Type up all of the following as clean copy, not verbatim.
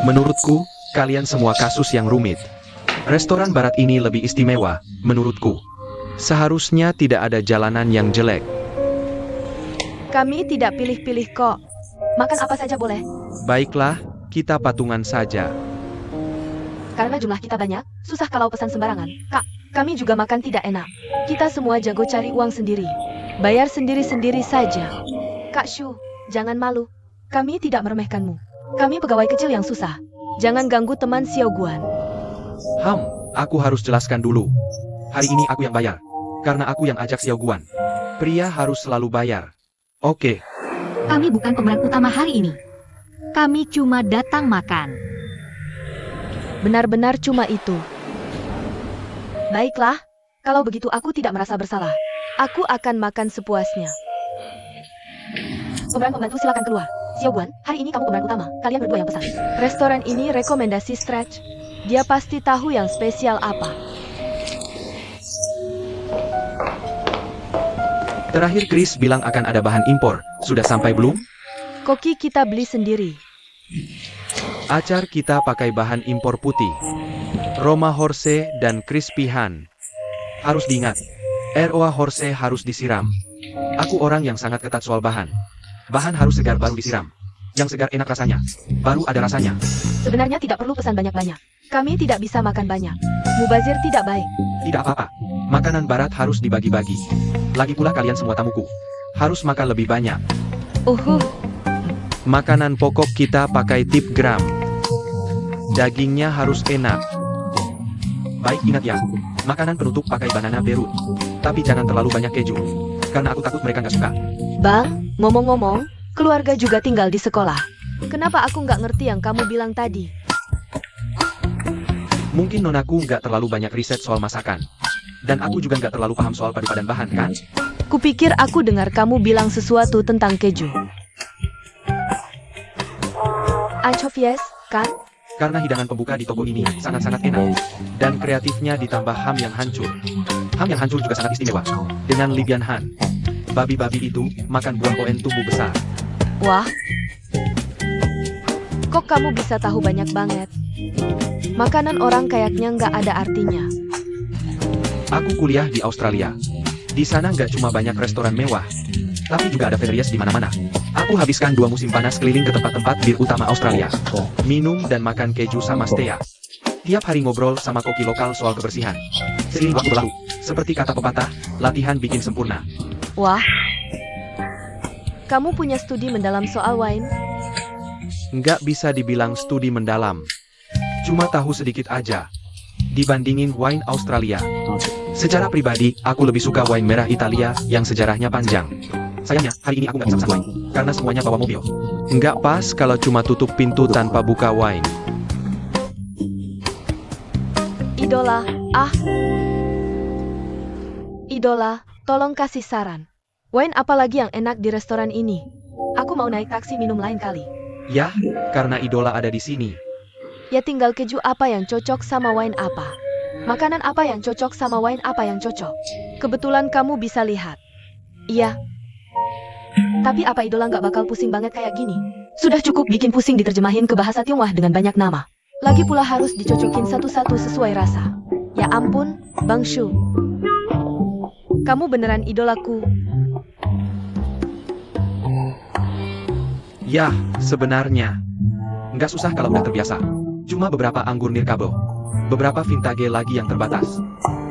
Menurutku, kalian semua kasus yang rumit. Restoran barat ini lebih istimewa, menurutku. Seharusnya tidak ada jalanan yang jelek. Kami tidak pilih-pilih kok. Makan apa saja boleh. Baiklah, kita patungan saja. Karena jumlah kita banyak, susah kalau pesan sembarangan. Kak, kami juga makan tidak enak. Kita semua jago cari uang sendiri. Bayar sendiri-sendiri saja. Kak Shu, jangan malu. Kami tidak meremehkanmu. Kami pegawai kecil yang susah. Jangan ganggu teman Xiao Guan. Aku harus jelaskan dulu. Hari ini aku yang bayar. Karena aku yang ajak Xiao Guan. Pria harus selalu bayar. Oke. Kami bukan pemeran utama hari ini. Kami cuma datang makan. Benar-benar cuma itu. Baiklah, kalau begitu aku tidak merasa bersalah. Aku akan makan sepuasnya. Pemeran pembantu silakan keluar. Xiao Guan, hari ini kamu pemeran utama. Kalian berdua yang pesan. Restoran ini rekomendasi Stretch. Dia pasti tahu yang spesial apa. Terakhir Chris bilang akan ada bahan impor. Sudah sampai belum? Koki kita beli sendiri. Acar kita pakai bahan impor putih. Roma Horse dan Crispy Han. Harus diingat, Eroa Horse harus disiram. Aku orang yang sangat ketat soal bahan. Bahan harus segar baru disiram. Yang segar enak rasanya. Baru ada rasanya. Sebenarnya tidak perlu pesan banyak-banyak. Kami tidak bisa makan banyak. Mubazir tidak baik. Tidak apa-apa. Makanan barat harus dibagi-bagi. Lagi pula kalian semua tamuku. Harus makan lebih banyak. Makanan pokok kita pakai tip gram. Dagingnya harus enak. Baik, ingat ya. Makanan penutup pakai banana berut. Tapi jangan terlalu banyak keju. Karena aku takut mereka nggak suka. Bang, ngomong-ngomong, keluarga juga tinggal di sekolah. Kenapa aku nggak ngerti yang kamu bilang tadi? Mungkin nonaku nggak terlalu banyak riset soal masakan. Dan aku juga nggak terlalu paham soal padupadan bahan, kan? Kupikir aku dengar kamu bilang sesuatu tentang keju. Anchovies, kan? Karena hidangan pembuka di toko ini sangat-sangat enak. Dan kreatifnya ditambah ham yang hancur. Ham yang hancur juga sangat istimewa. Dengan Libian Han. Babi-babi itu makan buah poen tumbuh besar. Wah. Kok kamu bisa tahu banyak banget? Makanan orang kayaknya nggak ada artinya. Aku kuliah di Australia. Di sana nggak cuma banyak restoran mewah, tapi juga ada ferias di mana-mana. Aku habiskan 2 musim panas keliling ke tempat-tempat bir utama Australia. Minum dan makan keju sama stea. Tiap hari ngobrol sama koki lokal soal kebersihan. Seiring waktu berlalu, seperti kata pepatah, latihan bikin sempurna. Wah. Kamu punya studi mendalam soal wine? Nggak bisa dibilang studi mendalam. Cuma tahu sedikit aja. Dibandingin wine Australia. Secara pribadi, aku lebih suka wine merah Italia yang sejarahnya panjang. Sayangnya, hari ini aku nggak bisa pesan wine, karena semuanya bawa mobil. Nggak pas kalau cuma tutup pintu tanpa buka wine. Idola, Idola, tolong kasih saran. Wine apa lagi yang enak di restoran ini? Aku mau naik taksi minum lain kali. Yah, karena idola ada di sini. Ya tinggal keju apa yang cocok sama wine apa. Makanan apa yang cocok sama wine apa yang cocok. Kebetulan kamu bisa lihat. Iya. Tapi apa idola nggak bakal pusing banget kayak gini? Sudah cukup bikin pusing diterjemahin ke bahasa Tionghoa dengan banyak nama. Lagi pula harus dicocokin satu-satu sesuai rasa. Ya ampun, Bang Shu. Kamu beneran idolaku. Yah, sebenarnya. Nggak susah kalau udah terbiasa. Cuma beberapa anggur nirkabo. Beberapa vintage lagi yang terbatas.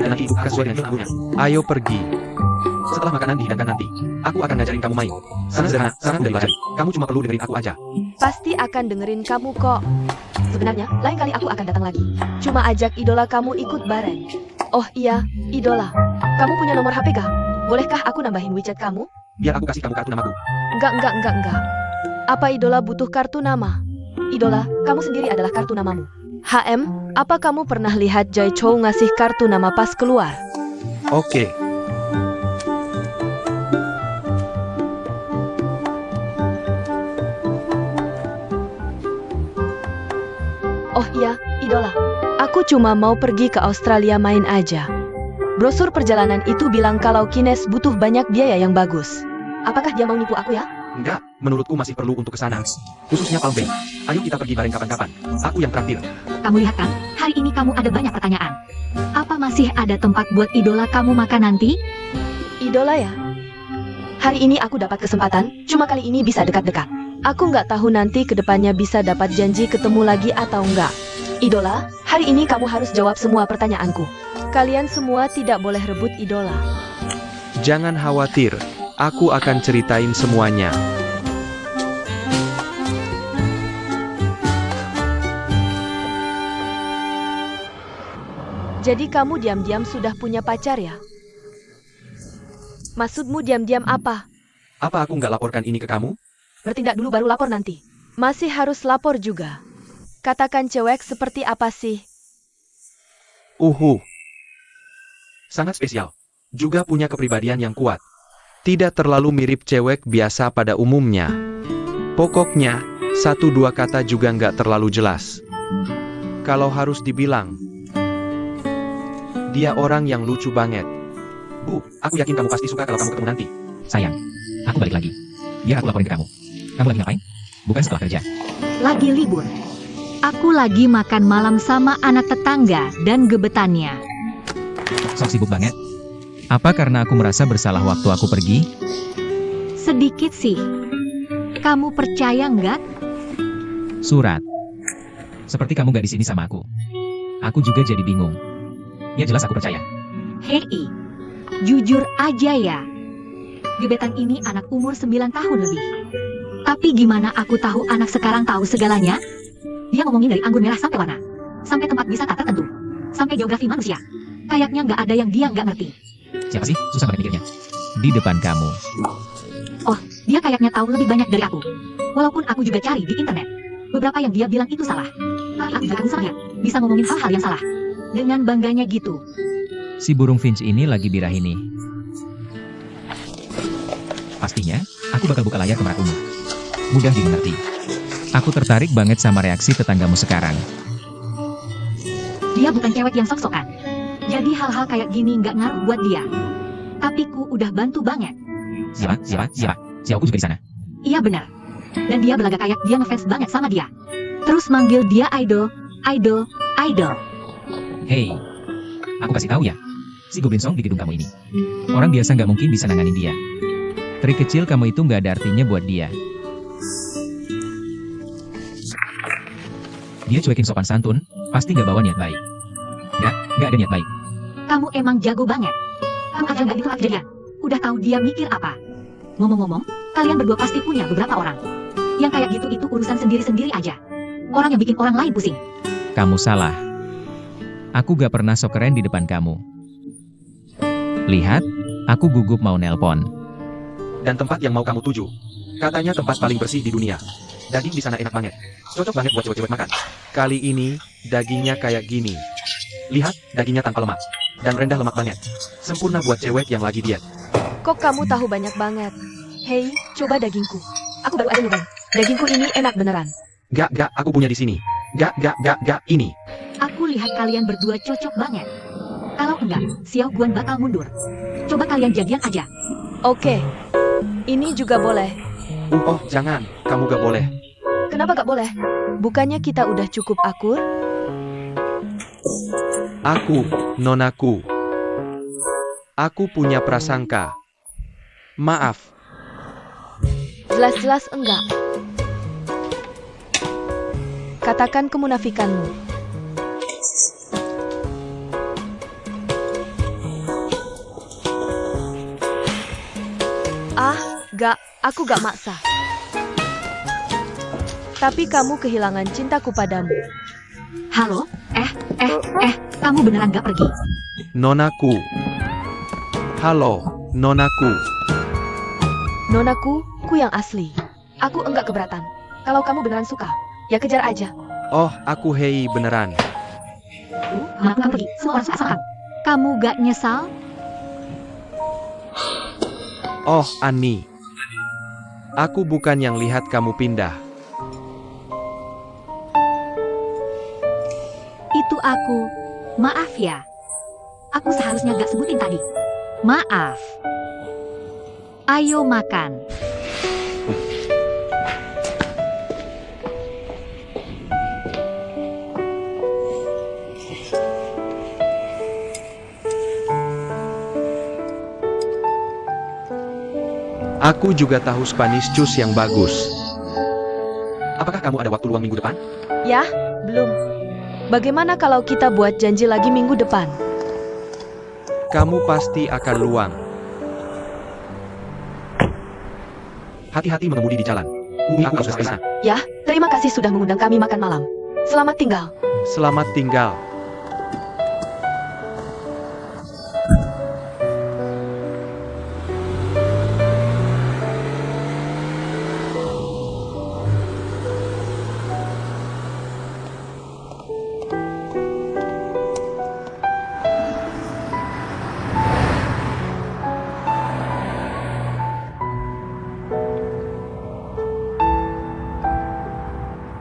Dan nanti itu akan sesuai dengan anggurnya. Ayo pergi. Setelah makanan dihidangkan nanti, aku akan ngajarin kamu main. Sana sederhana, saran dari Lajari. Kamu cuma perlu dengerin aku aja. Pasti akan dengerin kamu kok. Sebenarnya, lain kali aku akan datang lagi. Cuma ajak idola kamu ikut bareng. Oh iya, idola. Kamu punya nomor HP kah? Bolehkah aku nambahin WeChat kamu? Biar aku kasih kamu kartu namaku. Enggak. Apa idola butuh kartu nama? Idola, kamu sendiri adalah kartu namamu. HM, apa kamu pernah lihat Jai Chou ngasih kartu nama pas keluar? Oke. Oh iya, idola. Aku cuma mau pergi ke Australia main aja. Brosur perjalanan itu bilang kalau Kines butuh banyak biaya yang bagus. Apakah dia mau nipu aku ya? Enggak, menurutku masih perlu untuk ke sana. Khususnya Palm Bay. Ayo kita pergi bareng kapan-kapan. Aku yang traktir. Kamu lihat kan, hari ini kamu ada banyak pertanyaan. Apa masih ada tempat buat idola kamu makan nanti? Idola ya? Hari ini aku dapat kesempatan, cuma kali ini bisa dekat-dekat. Aku nggak tahu nanti kedepannya bisa dapat janji ketemu lagi atau enggak. Idola, hari ini kamu harus jawab semua pertanyaanku. Kalian semua tidak boleh rebut idola. Jangan khawatir, aku akan ceritain semuanya. Jadi kamu diam-diam sudah punya pacar ya? Maksudmu diam-diam apa? Apa aku nggak laporkan ini ke kamu? Bertindak dulu baru lapor nanti. Masih harus lapor juga. Katakan cewek seperti apa sih? Sangat spesial. Juga punya kepribadian yang kuat. Tidak terlalu mirip cewek biasa pada umumnya. Pokoknya, 1-2 kata juga nggak terlalu jelas. Kalau harus dibilang, dia orang yang lucu banget. Bu, aku yakin kamu pasti suka kalau kamu ketemu nanti. Sayang, aku balik lagi. Biar aku laporin ke kamu. Kamu lagi ngapain? Bukan setelah kerja. Lagi libur. Aku lagi makan malam sama anak tetangga dan gebetannya. Sok sibuk banget. Apa karena aku merasa bersalah waktu aku pergi? Sedikit sih. Kamu percaya nggak? Surat. Seperti kamu gak di sini sama aku. Aku juga jadi bingung. Ya jelas aku percaya. Hei, jujur aja ya. Gebetan ini anak umur 9 tahun lebih. Tapi gimana aku tahu anak sekarang tahu segalanya? Dia ngomongin dari anggur merah sampai warna. Sampai tempat wisata tertentu. Sampai geografi manusia. Kayaknya nggak ada yang dia nggak ngerti. Siapa sih? Susah banget mikirnya. Di depan kamu. Oh, dia kayaknya tahu lebih banyak dari aku. Walaupun aku juga cari di internet. Beberapa yang dia bilang itu salah. Tapi aku juga sama ya. Bisa ngomongin hal-hal yang salah. Dengan bangganya gitu. Si burung Finch ini lagi birahi nih. Pastinya, aku bakal buka layar ke merakmu. Mudah dimengerti. Aku tertarik banget sama reaksi tetanggamu sekarang. Dia bukan cewek yang sok-sokan. Jadi hal-hal kayak gini nggak ngaruh buat dia. Tapi ku udah bantu banget. Siapa? Si aku juga di sana. Iya benar. Dan dia belagak kayak dia ngefans banget sama dia. Terus manggil dia idol. Hei, aku kasih tahu ya. Si Goblin Song di gedung kamu ini. Orang biasa nggak mungkin bisa nanganin dia. Trik kecil kamu itu nggak ada artinya buat dia. Dia cuekin sopan santun, pasti nggak bawa niat baik. Nggak ada niat baik. Kamu emang jago banget. Kamu aja nggak ditolak kejadian. Udah tahu dia mikir apa. Ngomong-ngomong, kalian berdua pasti punya beberapa orang. Yang kayak gitu itu urusan sendiri-sendiri aja. Orang yang bikin orang lain pusing. Kamu salah. Aku gak pernah sok keren di depan kamu. Lihat, aku gugup mau nelpon. Dan tempat yang mau kamu tuju. Katanya tempat paling bersih di dunia. Daging di sana enak banget. Cocok banget buat cewek-cewek makan. Kali ini, dagingnya kayak gini. Lihat, dagingnya tanpa lemak. Dan rendah lemak banget. Sempurna buat cewek yang lagi diet. Kok kamu tahu banyak banget? Hei, coba dagingku. Aku baru aja nyobain. Dagingku ini enak beneran. Gak, aku punya di sini. Gak, ini. Aku lihat kalian berdua cocok banget. Kalau enggak, Xiao Guan bakal mundur. Coba kalian jadian aja. Oke. Ini juga boleh. Oh, jangan. Kamu gak boleh. Kenapa gak boleh? Bukannya kita udah cukup akur? Aku, nonaku. Aku punya prasangka. Maaf. Jelas-jelas enggak. Katakan kemunafikanmu. Gak, aku gak maksa. Tapi kamu kehilangan cintaku padamu. Halo? Kamu beneran gak pergi? Nonaku. Halo, nonaku. Nonaku, ku yang asli. Aku enggak keberatan. Kalau kamu beneran suka, ya kejar aja. Oh, aku hei beneran. Mana kamu pergi? Semua orang suka sama kamu. Kamu gak nyesal? Oh, Ani. Aku bukan yang lihat kamu pindah. Itu aku. Maaf ya. Aku seharusnya gak sebutin tadi. Maaf. Ayo makan. Aku juga tahu Spanish Cus yang bagus. Apakah kamu ada waktu luang minggu depan? Ya, belum. Bagaimana kalau kita buat janji lagi minggu depan? Kamu pasti akan luang. Hati-hati mengemudi di jalan. Aku harus ke sana. Ya, terima kasih sudah mengundang kami makan malam. Selamat tinggal. Selamat tinggal.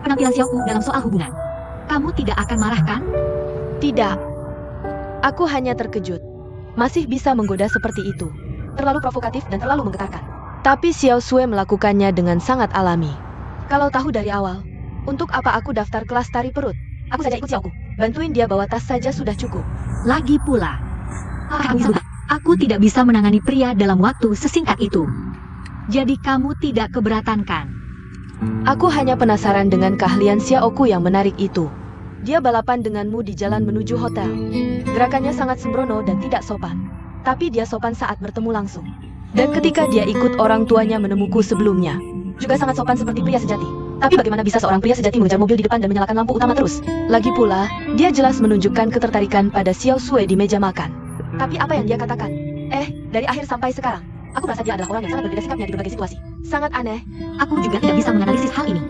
Penampilan Xiaoku dalam soal hubungan. Kamu tidak akan marah kan? Tidak. Aku hanya terkejut. Masih bisa menggoda seperti itu. Terlalu provokatif dan terlalu menggetarkan. Tapi Xiao Sui melakukannya dengan sangat alami. Kalau tahu dari awal, untuk apa aku daftar kelas tari perut? Aku saja ikut Xiaoku. Bantuin dia bawa tas saja sudah cukup. Lagi pula, aku tidak bisa menangani pria dalam waktu sesingkat itu. Jadi kamu tidak keberatan kan? Aku hanya penasaran dengan keahlian Xiaoku yang menarik itu. Dia balapan denganmu di jalan menuju hotel. Gerakannya sangat sembrono dan tidak sopan. Tapi dia sopan saat bertemu langsung. Dan ketika dia ikut orang tuanya menemuku sebelumnya, juga sangat sopan seperti pria sejati. Tapi bagaimana bisa seorang pria sejati mengejar mobil di depan dan menyalakan lampu utama terus? Lagi pula, dia jelas menunjukkan ketertarikan pada Xiao Sui di meja makan. Tapi apa yang dia katakan? Dari akhir sampai sekarang, aku merasa dia adalah orang yang sangat berbeda sikapnya di berbagai situasi. Sangat aneh. Aku juga tidak bisa menganalisis hal ini.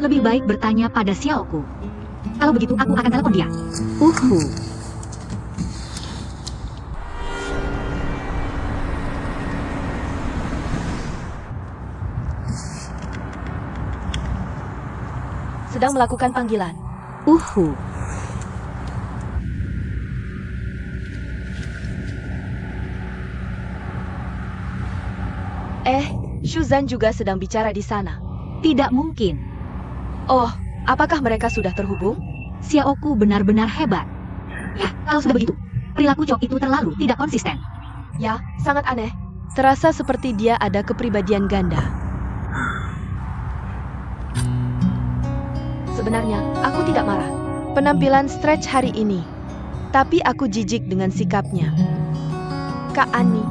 Lebih baik bertanya pada Xiaoku. Kalau begitu, aku akan telepon dia. Sedang melakukan panggilan. Shuzan juga sedang bicara di sana. Tidak mungkin. Oh, apakah mereka sudah terhubung? Xiaoku benar-benar hebat. Ya, kalau sudah begitu, perilaku Cok itu terlalu tidak konsisten. Ya, sangat aneh. Terasa seperti dia ada kepribadian ganda. Sebenarnya, aku tidak marah. Penampilan Stretch hari ini. Tapi aku jijik dengan sikapnya. Kak Ani.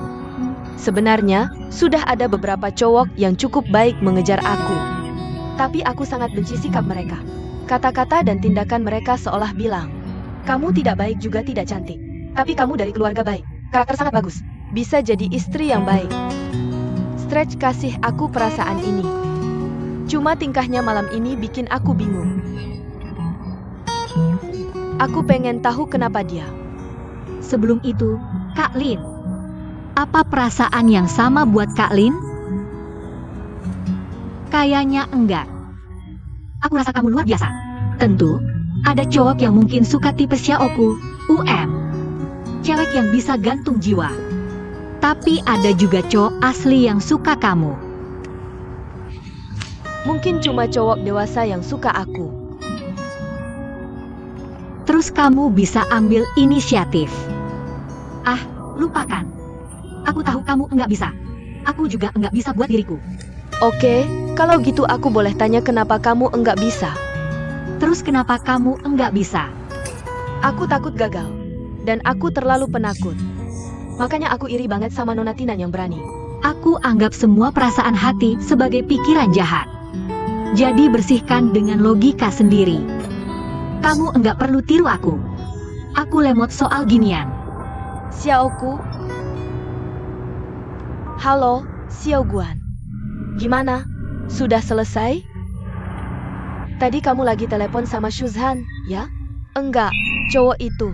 Sebenarnya, sudah ada beberapa cowok yang cukup baik mengejar aku. Tapi aku sangat benci sikap mereka. Kata-kata dan tindakan mereka seolah bilang, kamu tidak baik juga tidak cantik. Tapi kamu dari keluarga baik. Karakter sangat bagus. Bisa jadi istri yang baik. Stretch kasih aku perasaan ini. Cuma tingkahnya malam ini bikin aku bingung. Aku pengen tahu kenapa dia. Sebelum itu, Kak Lin. Apa perasaan yang sama buat Kak Lin? Kayaknya enggak. Aku rasa kamu luar biasa. Tentu, ada cowok yang mungkin suka tipe Xiaoku, cewek yang bisa gantung jiwa. Tapi ada juga cowok asli yang suka kamu. Mungkin cuma cowok dewasa yang suka aku. Terus kamu bisa ambil inisiatif. Lupakan. Aku tahu kamu enggak bisa. Aku juga enggak bisa buat diriku. Oke, kalau gitu aku boleh tanya kenapa kamu enggak bisa? Terus kenapa kamu enggak bisa? Aku takut gagal. Dan aku terlalu penakut. Makanya aku iri banget sama Nona Tinan yang berani. Aku anggap semua perasaan hati sebagai pikiran jahat. Jadi bersihkan dengan logika sendiri. Kamu enggak perlu tiru aku. Aku lemot soal ginian. Xiaoku. Halo, Xiao Guan. Gimana? Sudah selesai? Tadi kamu lagi telepon sama Shuzhan, ya? Enggak, cowok itu.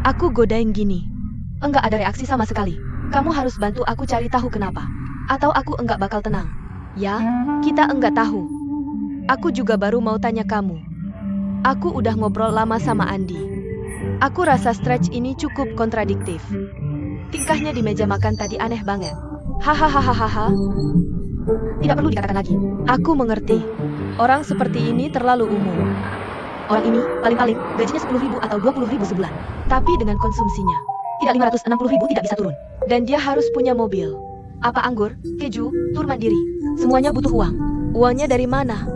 Aku godain gini. Enggak ada reaksi sama sekali. Kamu harus bantu aku cari tahu kenapa. Atau aku enggak bakal tenang. Ya, kita enggak tahu. Aku juga baru mau tanya kamu. Aku udah ngobrol lama sama Andi. Aku rasa Stretch ini cukup kontradiktif. Tingkahnya di meja makan tadi aneh banget. Hahaha. Tidak perlu dikatakan lagi. Aku mengerti. Orang seperti ini terlalu umum. Orang ini paling-paling gajinya 10.000 atau 20.000 sebulan. Tapi dengan konsumsinya, tidak 560.000 tidak bisa turun. Dan dia harus punya mobil. Apa anggur, keju, tur mandiri. Semuanya butuh uang. Uangnya dari mana?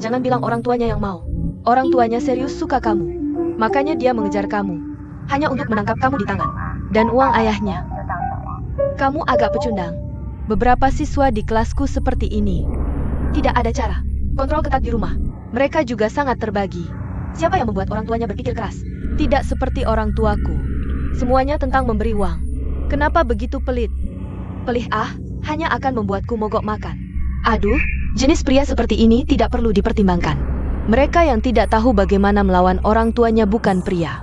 Jangan bilang orang tuanya yang mau. Orang tuanya serius suka kamu. Makanya dia mengejar kamu. Hanya untuk menangkap kamu di tangan. Dan uang ayahnya. Kamu agak pecundang. Beberapa siswa di kelasku seperti ini. Tidak ada cara. Kontrol ketat di rumah. Mereka juga sangat terbagi. Siapa yang membuat orang tuanya berpikir keras? Tidak seperti orang tuaku. Semuanya tentang memberi uang. Kenapa begitu pelit? Pelih hanya akan membuatku mogok makan. Aduh, jenis pria seperti ini tidak perlu dipertimbangkan. Mereka yang tidak tahu bagaimana melawan orang tuanya bukan pria.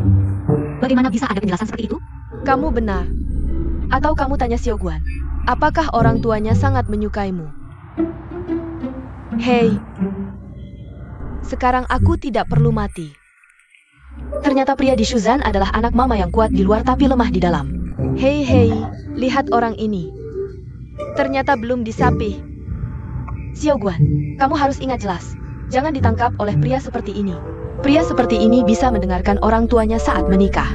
Bagaimana bisa ada penjelasan seperti itu? Kamu benar. Atau kamu tanya Xiaoguan, apakah orang tuanya sangat menyukaimu? Hei, sekarang aku tidak perlu mati. Ternyata pria di Shuzan adalah anak mama yang kuat di luar tapi lemah di dalam. Hei, lihat orang ini. Ternyata belum disapih. Xiaoguan, kamu harus ingat jelas. Jangan ditangkap oleh pria seperti ini. Pria seperti ini bisa mendengarkan orang tuanya saat menikah.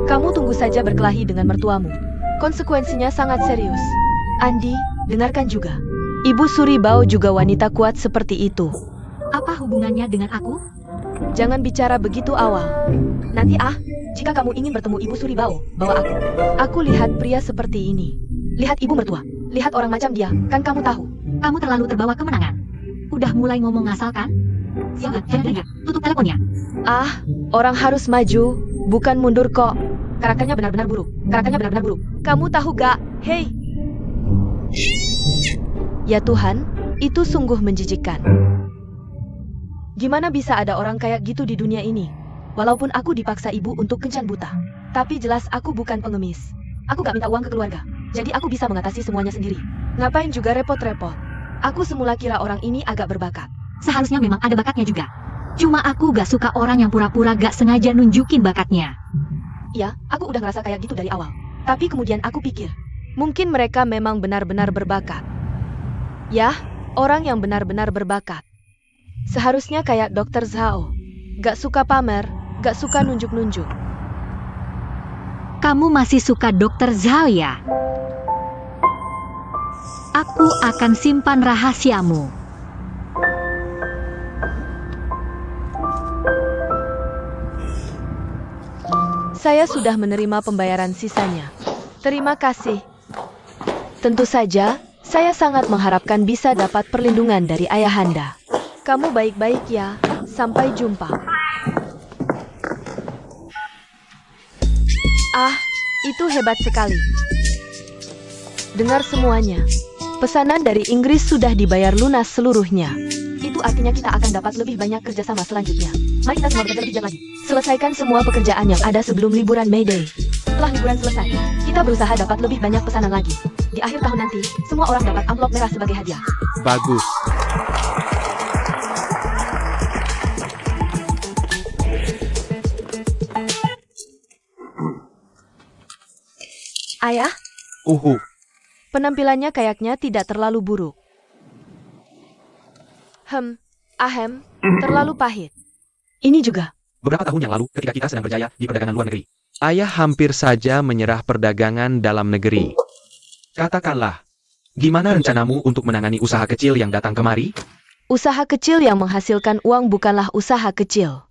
Kamu tunggu saja berkelahi dengan mertuamu. Konsekuensinya sangat serius. Andi, dengarkan juga. Ibu Suri Bao juga wanita kuat seperti itu. Apa hubungannya dengan aku? Jangan bicara begitu awal. Nanti jika kamu ingin bertemu Ibu Suri Bao, bawa aku. Aku lihat pria seperti ini. Lihat ibu mertua. Lihat orang macam dia, kan kamu tahu. Kamu terlalu terbawa kemenangan. Udah mulai ngomong ngasal kan? Jangan, tutup teleponnya. Orang harus maju, bukan mundur kok. Karakternya benar-benar buruk. Kamu tahu gak? Hei. Ya Tuhan, itu sungguh menjijikkan. Gimana bisa ada orang kayak gitu di dunia ini? Walaupun aku dipaksa ibu untuk kencan buta. Tapi jelas aku bukan pengemis. Aku gak minta uang ke keluarga. Jadi aku bisa mengatasi semuanya sendiri. Ngapain juga repot-repot? Aku semula kira orang ini agak berbakat. Seharusnya memang ada bakatnya juga. Cuma aku gak suka orang yang pura-pura gak sengaja nunjukin bakatnya. Ya, aku udah ngerasa kayak gitu dari awal. Tapi kemudian aku pikir, mungkin mereka memang benar-benar berbakat. Ya, orang yang benar-benar berbakat. Seharusnya kayak Dr. Zhao. Gak suka pamer, gak suka nunjuk-nunjuk. Kamu masih suka Dr. Zhao ya? Aku akan simpan rahasiamu. Saya sudah menerima pembayaran sisanya. Terima kasih. Tentu saja, saya sangat mengharapkan bisa dapat perlindungan dari ayahanda. Kamu baik-baik ya. Sampai jumpa. Itu hebat sekali. Dengar semuanya. Pesanan dari Inggris sudah dibayar lunas seluruhnya. Itu artinya kita akan dapat lebih banyak kerjasama selanjutnya. Mari kita semua bekerja lebih giat lagi. Selesaikan semua pekerjaan yang ada sebelum liburan May Day. Setelah liburan selesai, kita berusaha dapat lebih banyak pesanan lagi. Di akhir tahun nanti, semua orang dapat amplop merah sebagai hadiah. Bagus. Ayah, penampilannya kayaknya tidak terlalu buruk. Terlalu pahit. Ini juga. Beberapa tahun yang lalu, ketika kita sedang berjaya di perdagangan luar negeri. Ayah hampir saja menyerah perdagangan dalam negeri. Katakanlah, gimana rencanamu untuk menangani usaha kecil yang datang kemari? Usaha kecil yang menghasilkan uang bukanlah usaha kecil.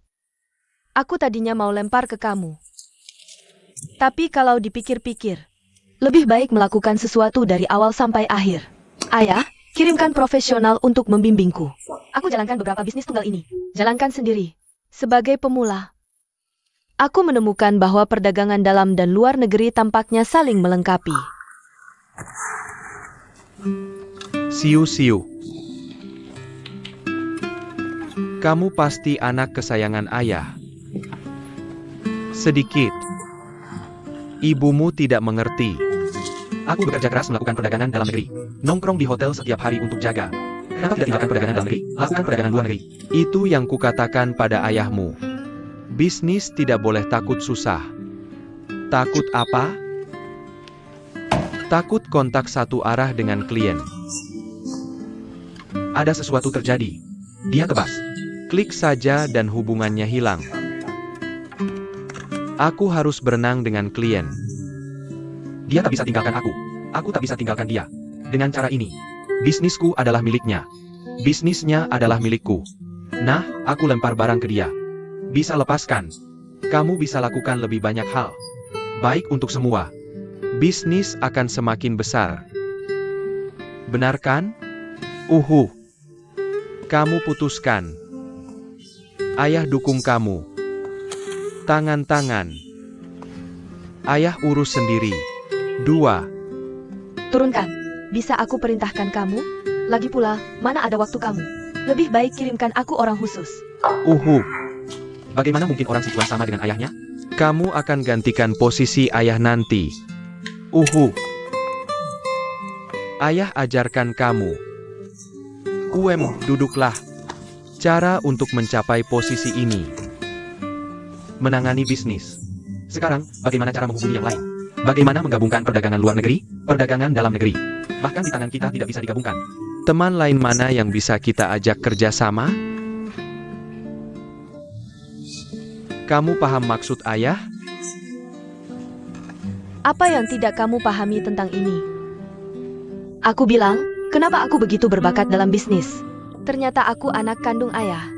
Aku tadinya mau lempar ke kamu. Tapi kalau dipikir-pikir, lebih baik melakukan sesuatu dari awal sampai akhir. Ayah, kirimkan profesional untuk membimbingku. Aku jalankan beberapa bisnis tunggal ini. Jalankan sendiri. Sebagai pemula, aku menemukan bahwa perdagangan dalam dan luar negeri tampaknya saling melengkapi. Siu. Kamu pasti anak kesayangan ayah. Sedikit. Ibumu tidak mengerti. Aku bekerja keras melakukan perdagangan dalam negeri. Nongkrong di hotel setiap hari untuk jaga. Kenapa tidak tinggalkan perdagangan dalam negeri? Lakukan perdagangan luar negeri. Itu yang kukatakan pada ayahmu. Bisnis tidak boleh takut susah. Takut apa? Takut kontak satu arah dengan klien. Ada sesuatu terjadi. Dia kebas. Klik saja dan hubungannya hilang. Aku harus berenang dengan klien. Dia tak bisa tinggalkan aku. Aku tak bisa tinggalkan dia. Dengan cara ini, bisnisku adalah miliknya. Bisnisnya adalah milikku. Nah, aku lempar barang ke dia. Bisa lepaskan. Kamu bisa lakukan lebih banyak hal. Baik untuk semua. Bisnis akan semakin besar. Benar kan? Kamu putuskan. Ayah dukung kamu. Tangan-tangan. Ayah urus sendiri. 2. Turunkan. Bisa aku perintahkan kamu? Lagi pula, mana ada waktu kamu? Lebih baik kirimkan aku orang khusus. Bagaimana mungkin orang si Tuan sama dengan ayahnya? Kamu akan gantikan posisi ayah nanti. Ayah ajarkan kamu. Duduklah. Cara untuk mencapai posisi ini. Menangani bisnis. Sekarang, bagaimana cara menghubungi yang lain? Bagaimana menggabungkan perdagangan luar negeri, perdagangan dalam negeri? Bahkan di tangan kita tidak bisa digabungkan. Teman lain mana yang bisa kita ajak kerja sama? Kamu paham maksud ayah? Apa yang tidak kamu pahami tentang ini? Aku bilang, kenapa aku begitu berbakat dalam bisnis? Ternyata aku anak kandung ayah.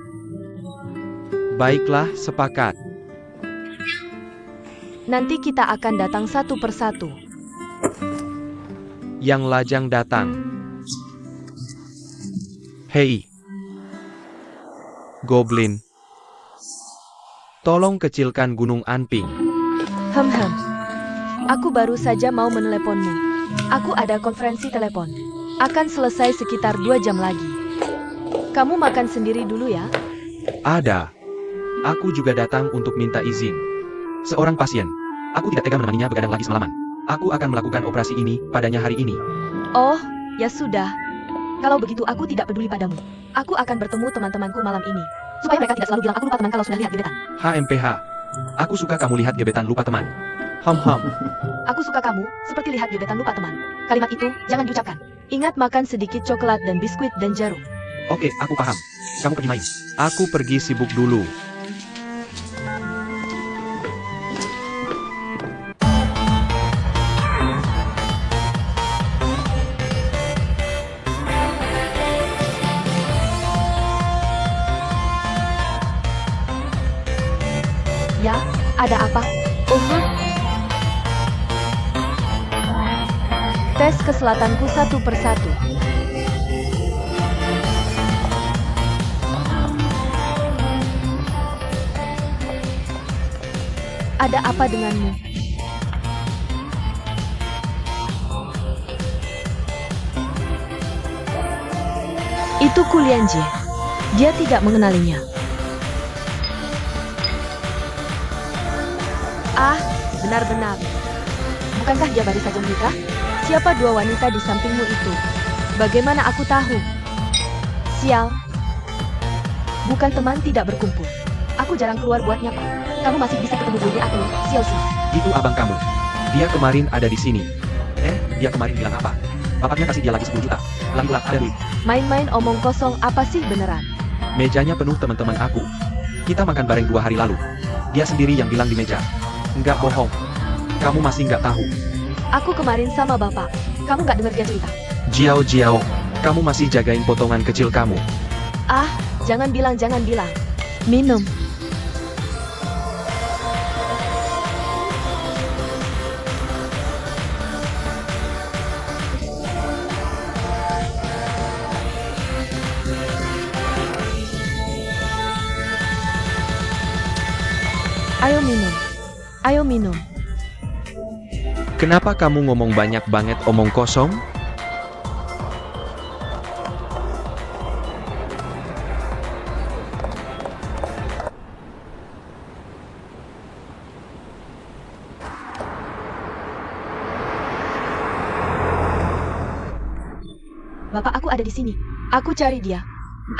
Baiklah, sepakat. Nanti kita akan datang satu persatu. Yang lajang datang. Hei, Goblin. Tolong kecilkan Gunung Anping. Aku baru saja mau meneleponmu. Aku ada konferensi telepon. Akan selesai sekitar 2 jam lagi. Kamu makan sendiri dulu ya. Ada. Aku juga datang untuk minta izin. Seorang pasien. Aku tidak tega menemaninya begadang lagi semalaman. Aku akan melakukan operasi ini padanya hari ini. Oh, ya sudah. Kalau begitu aku tidak peduli padamu. Aku akan bertemu teman-temanku malam ini. Supaya mereka tidak selalu bilang aku lupa teman kalau sudah lihat gebetan. HMPH. Aku suka kamu lihat gebetan lupa teman. Aku suka kamu, seperti lihat gebetan lupa teman. Kalimat itu, jangan diucapkan. Ingat makan sedikit coklat dan biskuit dan jarum. Oke, aku paham. Kamu pergi main. Aku pergi sibuk dulu. Ya, ada apa? Tes keselatanku satu persatu. Ada apa denganmu? Itu Kulianji. Dia tidak mengenalinya. Ah, benar-benar. Bukankah dia baru saja menikah? Siapa 2 wanita di sampingmu itu? Bagaimana aku tahu? Sial. Bukan teman tidak berkumpul. Aku jarang keluar buat nyapa. Kamu masih bisa ketemu gue aku, sial sih. Itu abang kamu. Dia kemarin ada di sini. Dia kemarin bilang apa? Bapaknya kasih dia lagi 10 juta. Lagi ada duit. Main-main omong kosong apa sih beneran? Mejanya penuh teman-teman aku. Kita makan bareng 2 hari lalu. Dia sendiri yang bilang di meja. Enggak bohong. Kamu masih nggak tahu. Aku kemarin sama bapak. Kamu nggak dengar dia cerita? Jiao, kamu masih jagain potongan kecil kamu. Ah, jangan bilang. Minum. Ayo minum. Kenapa kamu ngomong banyak banget omong kosong? Bapak aku ada di sini. Aku cari dia.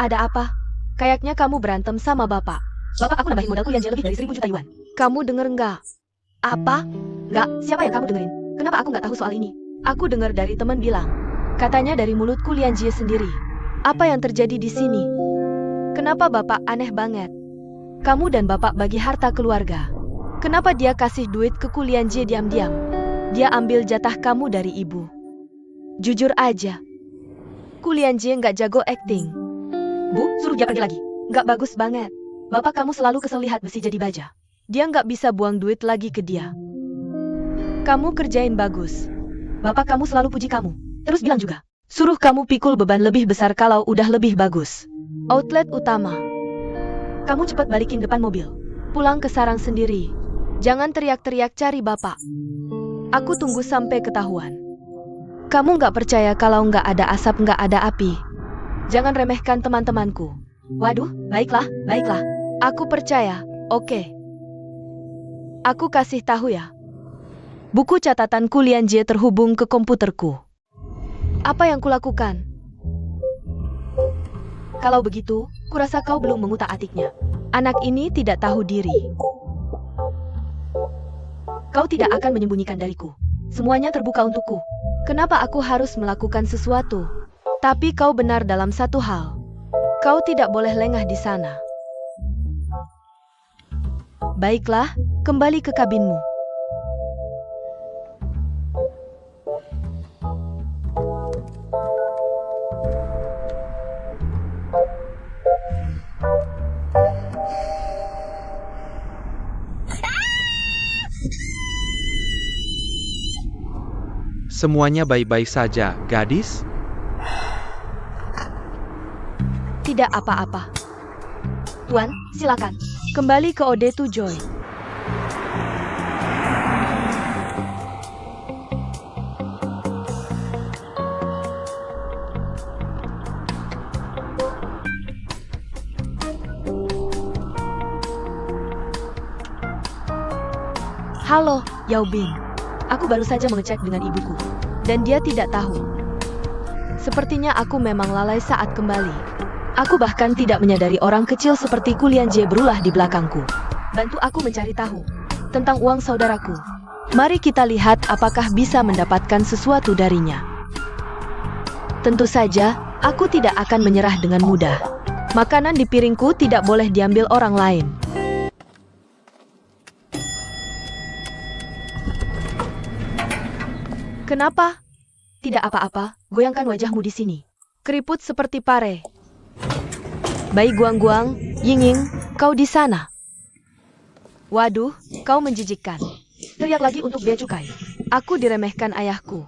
Ada apa? Kayaknya kamu berantem sama bapak. Bapak aku nambahin modalku yang lebih dari 1.000 juta yuan. Kamu denger nggak? Apa? Nggak, siapa yang kamu dengerin? Kenapa aku nggak tahu soal ini? Aku dengar dari teman bilang. Katanya dari mulut Kulianjie sendiri. Apa yang terjadi di sini? Kenapa bapak aneh banget? Kamu dan bapak bagi harta keluarga. Kenapa dia kasih duit ke Kulianjie diam-diam? Dia ambil jatah kamu dari ibu. Jujur aja. Kulian Jie nggak jago acting. Bu, suruh dia pergi lagi. Nggak bagus banget. Bapak kamu selalu kesel lihat besi jadi baja. Dia nggak bisa buang duit lagi ke dia. Kamu kerjain bagus. Bapak kamu selalu puji kamu. Terus bilang juga, suruh kamu pikul beban lebih besar kalau udah lebih bagus. Outlet utama. Kamu cepat balikin depan mobil. Pulang ke sarang sendiri. Jangan teriak-teriak cari bapak. Aku tunggu sampai ketahuan. Kamu nggak percaya kalau nggak ada asap nggak ada api. Jangan remehkan teman-temanku. Waduh, baiklah, baiklah. Aku percaya, oke. Aku kasih tahu ya. Buku catatan Kulian Jie terhubung ke komputerku. Apa yang kulakukan? Kalau begitu, kurasa kau belum mengutak-atiknya. Anak ini tidak tahu diri. Kau tidak akan menyembunyikan dariku. Semuanya terbuka untukku. Kenapa aku harus melakukan sesuatu? Tapi kau benar dalam satu hal. Kau tidak boleh lengah di sana. Baiklah, kembali ke kabinmu. Semuanya baik-baik saja, gadis? Tidak apa-apa. Tuan, silakan. Kembali ke Ode2 Joy. Halo, Yao Bing. Aku baru saja mengecek dengan ibuku. Dan dia tidak tahu. Sepertinya aku memang lalai saat kembali. Aku bahkan tidak menyadari orang kecil seperti Kulian Jie berulah di belakangku. Bantu aku mencari tahu tentang uang saudaraku. Mari kita lihat apakah bisa mendapatkan sesuatu darinya. Tentu saja, aku tidak akan menyerah dengan mudah. Makanan di piringku tidak boleh diambil orang lain. Kenapa? Tidak apa-apa, goyangkan wajahmu di sini. Keriput seperti pare. Bayi Guang-Guang, Ying-Ying, kau di sana. Waduh, kau menjijikkan. Teriak lagi untuk bea cukai. Aku diremehkan ayahku.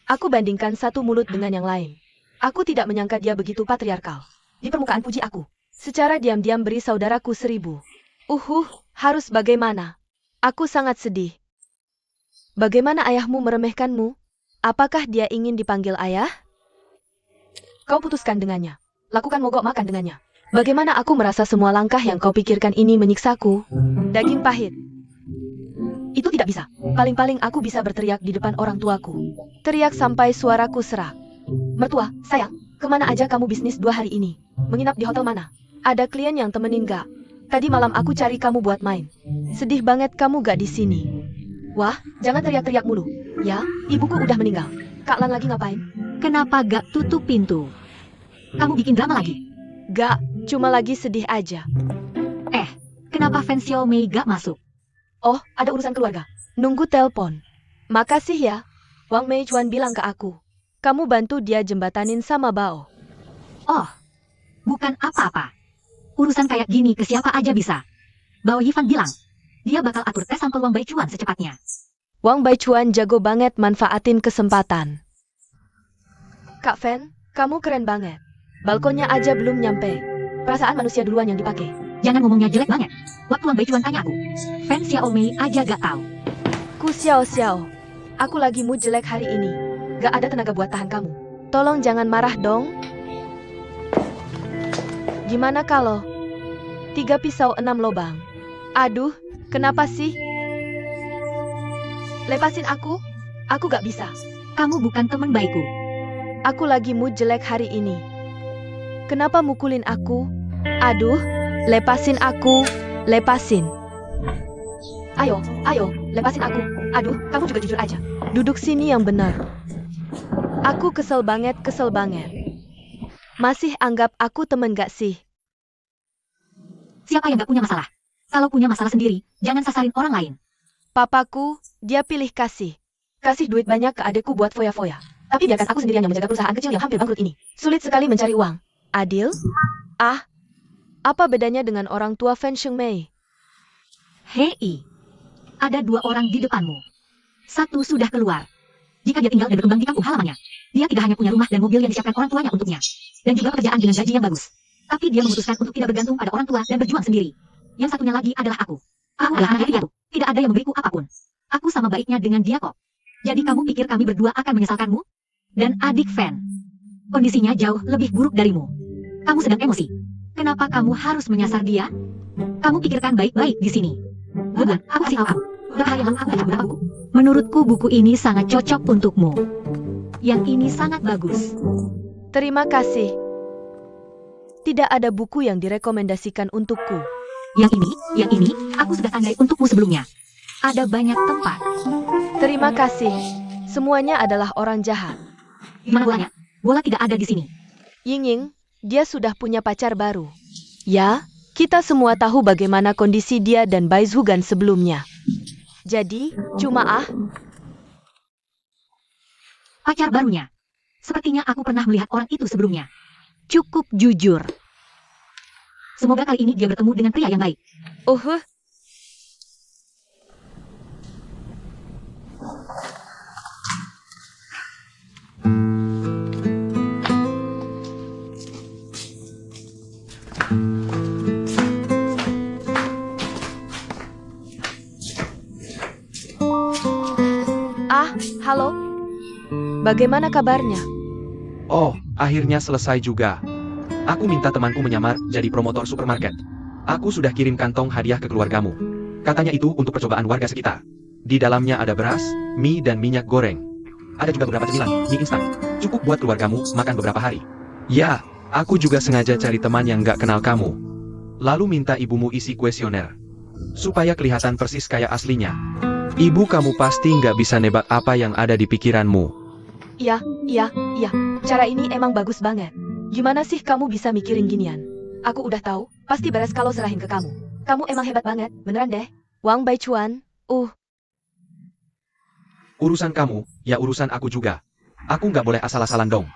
Aku bandingkan satu mulut dengan yang lain. Aku tidak menyangka dia begitu patriarkal. Di permukaan puji aku. Secara diam-diam beri saudaraku 1000. Harus bagaimana? Aku sangat sedih. Bagaimana ayahmu meremehkanmu? Apakah dia ingin dipanggil ayah? Kau putuskan dengannya. Lakukan mogok makan dengannya. Bagaimana aku merasa semua langkah yang kau pikirkan ini menyiksaku? Daging pahit. Itu tidak bisa. Paling-paling aku bisa berteriak di depan orang tuaku. Teriak sampai suaraku serak. Mertua, sayang, kemana aja kamu bisnis 2 hari ini? Menginap di hotel mana? Ada klien yang temenin gak? Tadi malam aku cari kamu buat main. Sedih banget kamu gak di sini. Wah, jangan teriak-teriak mulu. Ya, ibuku udah meninggal. Kak Lan lagi ngapain? Kenapa gak tutup pintu? Kamu bikin drama lagi? Gak, cuma lagi sedih aja. Kenapa fans Xiao Mei gak masuk? Oh, ada urusan keluarga. Nunggu telepon. Makasih ya. Wang Mei Chuan bilang ke aku. Kamu bantu dia jembatanin sama Bao. Oh, bukan apa-apa. Urusan kayak gini ke siapa aja bisa. Bao Yifan bilang, dia bakal atur tes sampel Wang Baichuan secepatnya. Wang Baichuan jago banget manfaatin kesempatan. Kak Fen, kamu keren banget. Balkonnya aja belum nyampe. Perasaan manusia duluan yang dipakai. Jangan ngomongnya jelek banget. Waktu Wang Baichuan tanya aku, fans Xiao Mei aja gak tahu. Ku Xiao. Aku lagi mood jelek hari ini. Gak ada tenaga buat tahan kamu. Tolong jangan marah dong. Gimana kalau 3 pisau 6 lobang? Aduh, kenapa sih? Lepasin aku. Aku gak bisa. Kamu bukan teman baikku. Aku lagi mood jelek hari ini. Kenapa mukulin aku? Aduh, lepasin aku. Lepasin. Ayo, lepasin aku. Aduh, kamu juga jujur aja. Duduk sini yang benar. Aku kesel banget. Masih anggap aku temen gak sih? Siapa yang gak punya masalah? Kalau punya masalah sendiri, jangan sasarin orang lain. Papaku, dia pilih kasih. Kasih duit banyak ke adekku buat foya-foya. Tapi biarkan aku sendirian yang menjaga perusahaan kecil yang hampir bangkrut ini. Sulit sekali mencari uang. Adil? Ah, apa bedanya dengan orang tua Fan Shengmei? Hei, ada 2 orang di depanmu. Satu sudah keluar. Jika dia tinggal dan berkembang di kampung halamannya, dia tidak hanya punya rumah dan mobil yang disiapkan orang tuanya untuknya, dan juga pekerjaan dengan gaji yang bagus. Tapi dia memutuskan untuk tidak bergantung pada orang tua dan berjuang sendiri. Yang satunya lagi adalah aku. Aku adalah anak yatim. Tidak ada yang memberiku apapun. Aku sama baiknya dengan dia kok. Jadi kamu pikir kami berdua akan menyesalkanmu? Dan adik Fan, kondisinya jauh lebih buruk darimu. Kamu sedang emosi. Kenapa kamu harus menyasar dia? Kamu pikirkan baik-baik di sini. Bukan, aku kasih tahu kamu. Beberapa yang lalu aku baca beberapa buku. Menurutku buku ini sangat cocok untukmu. Yang ini sangat bagus. Terima kasih. Tidak ada buku yang direkomendasikan untukku. Yang ini, aku sudah tandai untukmu sebelumnya. Ada banyak tempat. Terima kasih. Semuanya adalah orang jahat. Gimana bolanya? Bola tidak ada di sini. Ying, dia sudah punya pacar baru. Ya, kita semua tahu bagaimana kondisi dia dan Bai Zhugan sebelumnya. Jadi, cuma Pacar barunya. Sepertinya aku pernah melihat orang itu sebelumnya. Cukup jujur. Semoga kali ini dia bertemu dengan pria yang baik. Halo. Bagaimana kabarnya? Oh, akhirnya selesai juga. Aku minta temanku menyamar jadi promotor supermarket. Aku sudah kirim kantong hadiah ke keluargamu. Katanya itu untuk percobaan warga sekitar. Di dalamnya ada beras, mie dan minyak goreng. Ada juga beberapa cemilan, mie instan. Cukup buat keluargamu makan beberapa hari. Ya, aku juga sengaja cari teman yang gak kenal kamu. Lalu minta ibumu isi kuesioner. Supaya kelihatan persis kayak aslinya. Ibu kamu pasti nggak bisa nebak apa yang ada di pikiranmu. Iya. Cara ini emang bagus banget. Gimana sih kamu bisa mikirin ginian? Aku udah tahu, pasti beres kalau serahin ke kamu. Kamu emang hebat banget, beneran deh. Wang Baichuan, Urusan kamu, ya urusan aku juga. Aku nggak boleh asal-asalan dong.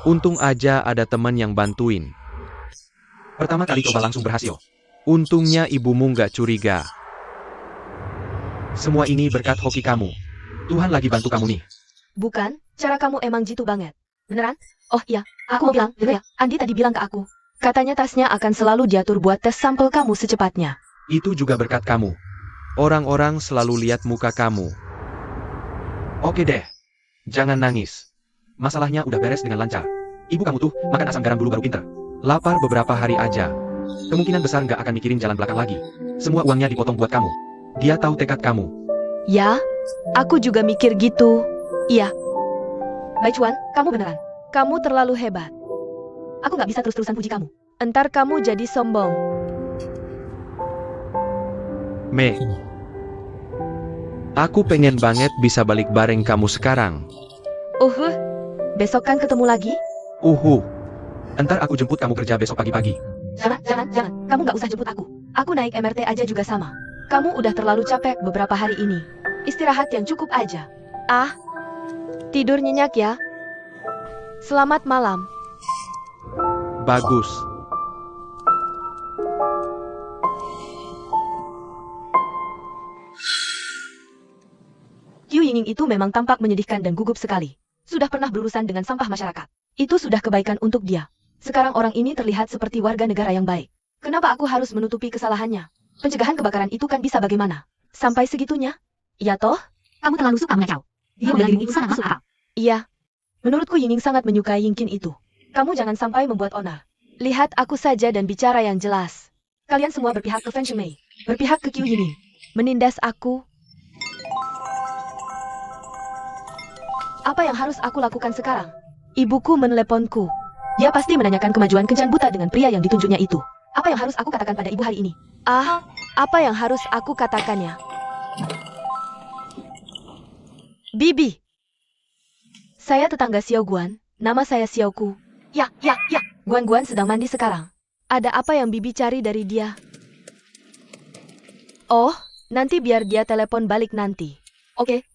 Untung aja ada teman yang bantuin. Pertama kali coba langsung berhasil. Untungnya ibumu nggak curiga. Semua ini berkat hoki kamu. Tuhan lagi bantu kamu nih. bukan, cara kamu emang jitu banget. Beneran? Oh iya, aku mau bilang, ya, Andi tadi bilang ke aku. Katanya tasnya akan selalu diatur buat tes sampel kamu secepatnya. Itu juga berkat kamu. Orang-orang selalu lihat muka kamu. Oke deh. Jangan nangis. Masalahnya udah beres dengan lancar. Ibu kamu tuh makan asam garam dulu baru pinter. Lapar beberapa hari aja. Kemungkinan besar nggak akan mikirin jalan belakang lagi. Semua uangnya dipotong buat kamu. Dia tahu tekad kamu. Ya, aku juga mikir gitu. Iya. Baichuan, kamu beneran. Kamu terlalu hebat. Aku nggak bisa terus-terusan puji kamu. Entar kamu jadi sombong. Mei. Aku pengen banget bisa balik bareng kamu sekarang. Besok kan ketemu lagi? Entar aku jemput kamu kerja besok pagi-pagi. Jangan. Kamu nggak usah jemput aku. Aku naik MRT aja juga sama. Kamu udah terlalu capek beberapa hari ini. Istirahat yang cukup aja. Tidur nyenyak ya. Selamat malam. Bagus. Qiu Yingning itu memang tampak menyedihkan dan gugup sekali. Sudah pernah berurusan dengan sampah masyarakat. Itu sudah kebaikan untuk dia. Sekarang orang ini terlihat seperti warga negara yang baik. Kenapa aku harus menutupi kesalahannya? Pencegahan kebakaran itu kan bisa bagaimana? Sampai segitunya? Ya toh? Kamu terlalu suka mengacau. Dia bela dirimu itu sangat masuk akal. Iya. Menurutku Yingning sangat menyukai Yingkin itu. Kamu jangan sampai membuat onar. Lihat aku saja dan bicara yang jelas. Kalian semua berpihak ke Fan Shengmei. Berpihak ke Qiu Yingning. Menindas aku. Apa yang harus aku lakukan sekarang? Ibuku meneleponku. Dia pasti menanyakan kemajuan kencan buta dengan pria yang ditunjuknya itu. Apa yang harus aku katakan pada ibu hari ini? Apa yang harus aku katakannya? Bibi. Saya tetangga Xiao Guan, nama saya Xiao Ku. Ya. Guan sedang mandi sekarang. Ada apa yang Bibi cari dari dia? Oh, nanti biar dia telepon balik nanti. Oke,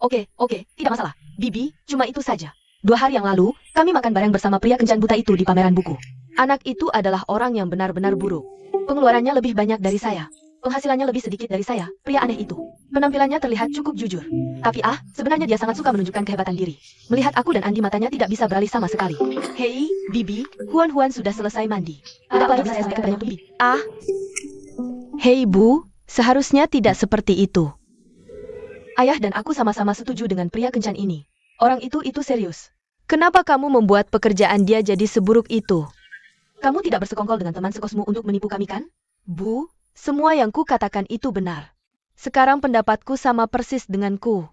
tidak masalah. Bibi, cuma itu saja. 2 hari yang lalu, kami makan bareng bersama pria kencan buta itu di pameran buku. Anak itu adalah orang yang benar-benar buruk. Pengeluarannya lebih banyak dari saya. Penghasilannya lebih sedikit dari saya, pria aneh itu. Penampilannya terlihat cukup jujur. Tapi sebenarnya dia sangat suka menunjukkan kehebatan diri. Melihat aku dan Andi matanya tidak bisa beralih sama sekali. Hei, Bibi, Huan sudah selesai mandi. Ada apa lagi bisa saya sampaikan kepada Bibi? Hei Bu, seharusnya tidak seperti itu. Ayah dan aku sama-sama setuju dengan pria kencan ini. Orang itu serius. Kenapa kamu membuat pekerjaan dia jadi seburuk itu? Kamu tidak bersekongkol dengan teman sekosmu untuk menipu kami kan? Bu, semua yang ku katakan itu benar. Sekarang pendapatku sama persis denganku.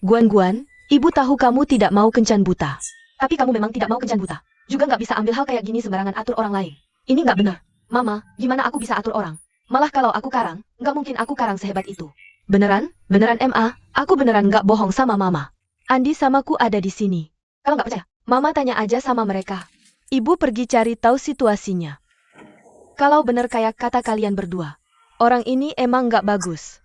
Guan, ibu tahu kamu tidak mau kencan buta. Tapi kamu memang tidak mau kencan buta. Juga nggak bisa ambil hal kayak gini sembarangan atur orang lain. Ini nggak benar. Mama, gimana aku bisa atur orang? Malah kalau aku karang, nggak mungkin aku karang sehebat itu. Beneran Ma, aku beneran nggak bohong sama Mama. Andi samaku ada di sini. Kalau nggak percaya, Mama tanya aja sama mereka. Ibu pergi cari tahu situasinya. Kalau bener kayak kata kalian berdua, orang ini emang nggak bagus.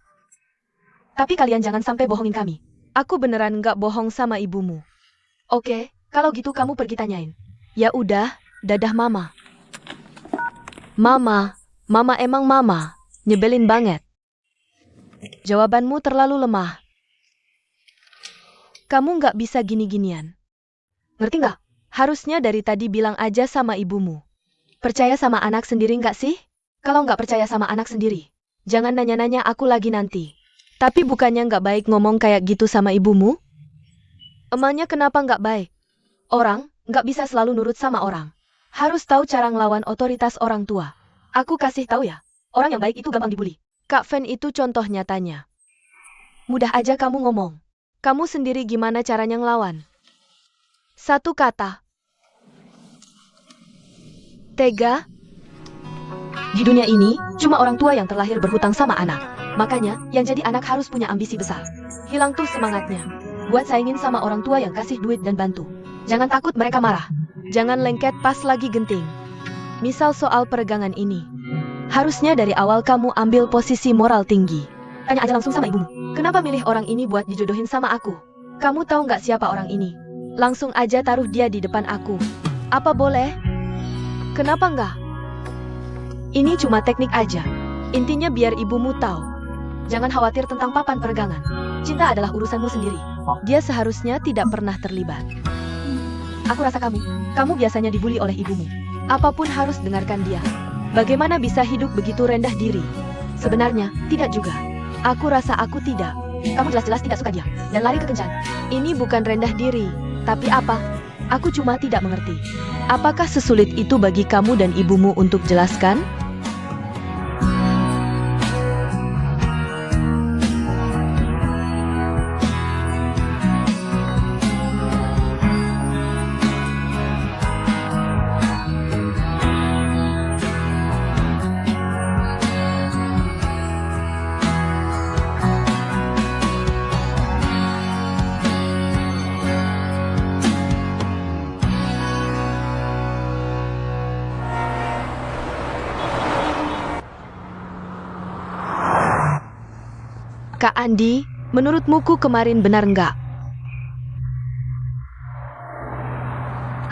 Tapi kalian jangan sampai bohongin kami. Aku beneran nggak bohong sama ibumu. Oke, kalau gitu kamu pergi tanyain. Ya udah, dadah Mama. Mama emang Mama, nyebelin banget. Jawabanmu terlalu lemah. Kamu nggak bisa gini-ginian. Ngerti nggak? Harusnya dari tadi bilang aja sama ibumu. Percaya sama anak sendiri nggak sih? Kalau nggak percaya sama anak sendiri, jangan nanya-nanya aku lagi nanti. Tapi bukannya nggak baik ngomong kayak gitu sama ibumu? Emangnya kenapa nggak baik? Orang nggak bisa selalu nurut sama orang. Harus tahu cara ngelawan otoritas orang tua. Aku kasih tahu ya, orang yang baik itu gampang dibully. Kak Fen itu contoh nyatanya. Mudah aja kamu ngomong. Kamu sendiri gimana caranya ngelawan? Satu kata. Tega? Di dunia ini, cuma orang tua yang terlahir berhutang sama anak. Makanya, yang jadi anak harus punya ambisi besar. Hilang tuh semangatnya. Buat saingin sama orang tua yang kasih duit dan bantu. Jangan takut mereka marah. Jangan lengket pas lagi genting. Misal soal peregangan ini. Harusnya dari awal kamu ambil posisi moral tinggi. Tanya aja langsung sama ibumu. Kenapa milih orang ini buat dijodohin sama aku? Kamu tahu nggak siapa orang ini? Langsung aja taruh dia di depan aku. Apa boleh? Kenapa nggak? Ini cuma teknik aja. Intinya biar ibumu tahu. Jangan khawatir tentang papan peregangan. Cinta adalah urusanmu sendiri. Dia seharusnya tidak pernah terlibat. Aku rasa kamu biasanya dibully oleh ibumu. Apapun harus dengarkan dia. Bagaimana bisa hidup begitu rendah diri? Sebenarnya, tidak juga. Aku rasa aku tidak. Kamu jelas-jelas tidak suka dia, dan lari ke kencan. Ini bukan rendah diri, tapi apa? Aku cuma tidak mengerti. Apakah sesulit itu bagi kamu dan ibumu untuk jelaskan? Kak Andi, menurutmu ku kemarin benar nggak?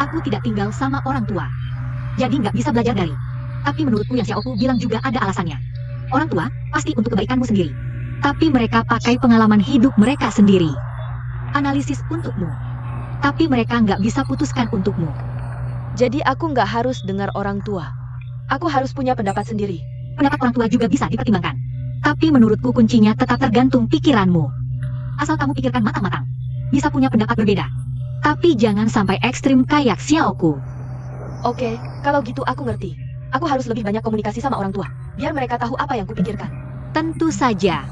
Aku tidak tinggal sama orang tua. Jadi nggak bisa belajar dari. Tapi menurutku yang Xiaopu bilang juga ada alasannya. Orang tua pasti untuk kebaikanmu sendiri. Tapi mereka pakai pengalaman hidup mereka sendiri. Analisis untukmu. Tapi mereka nggak bisa putuskan untukmu. Jadi aku nggak harus dengar orang tua. Aku harus punya pendapat sendiri. Pendapat orang tua juga bisa dipertimbangkan. Tapi menurutku kuncinya tetap tergantung pikiranmu. Asal kamu pikirkan matang-matang. Bisa punya pendapat berbeda. Tapi jangan sampai ekstrim kayak Xiaoku. Oke, kalau gitu aku ngerti. Aku harus lebih banyak komunikasi sama orang tua. Biar mereka tahu apa yang kupikirkan. Tentu saja.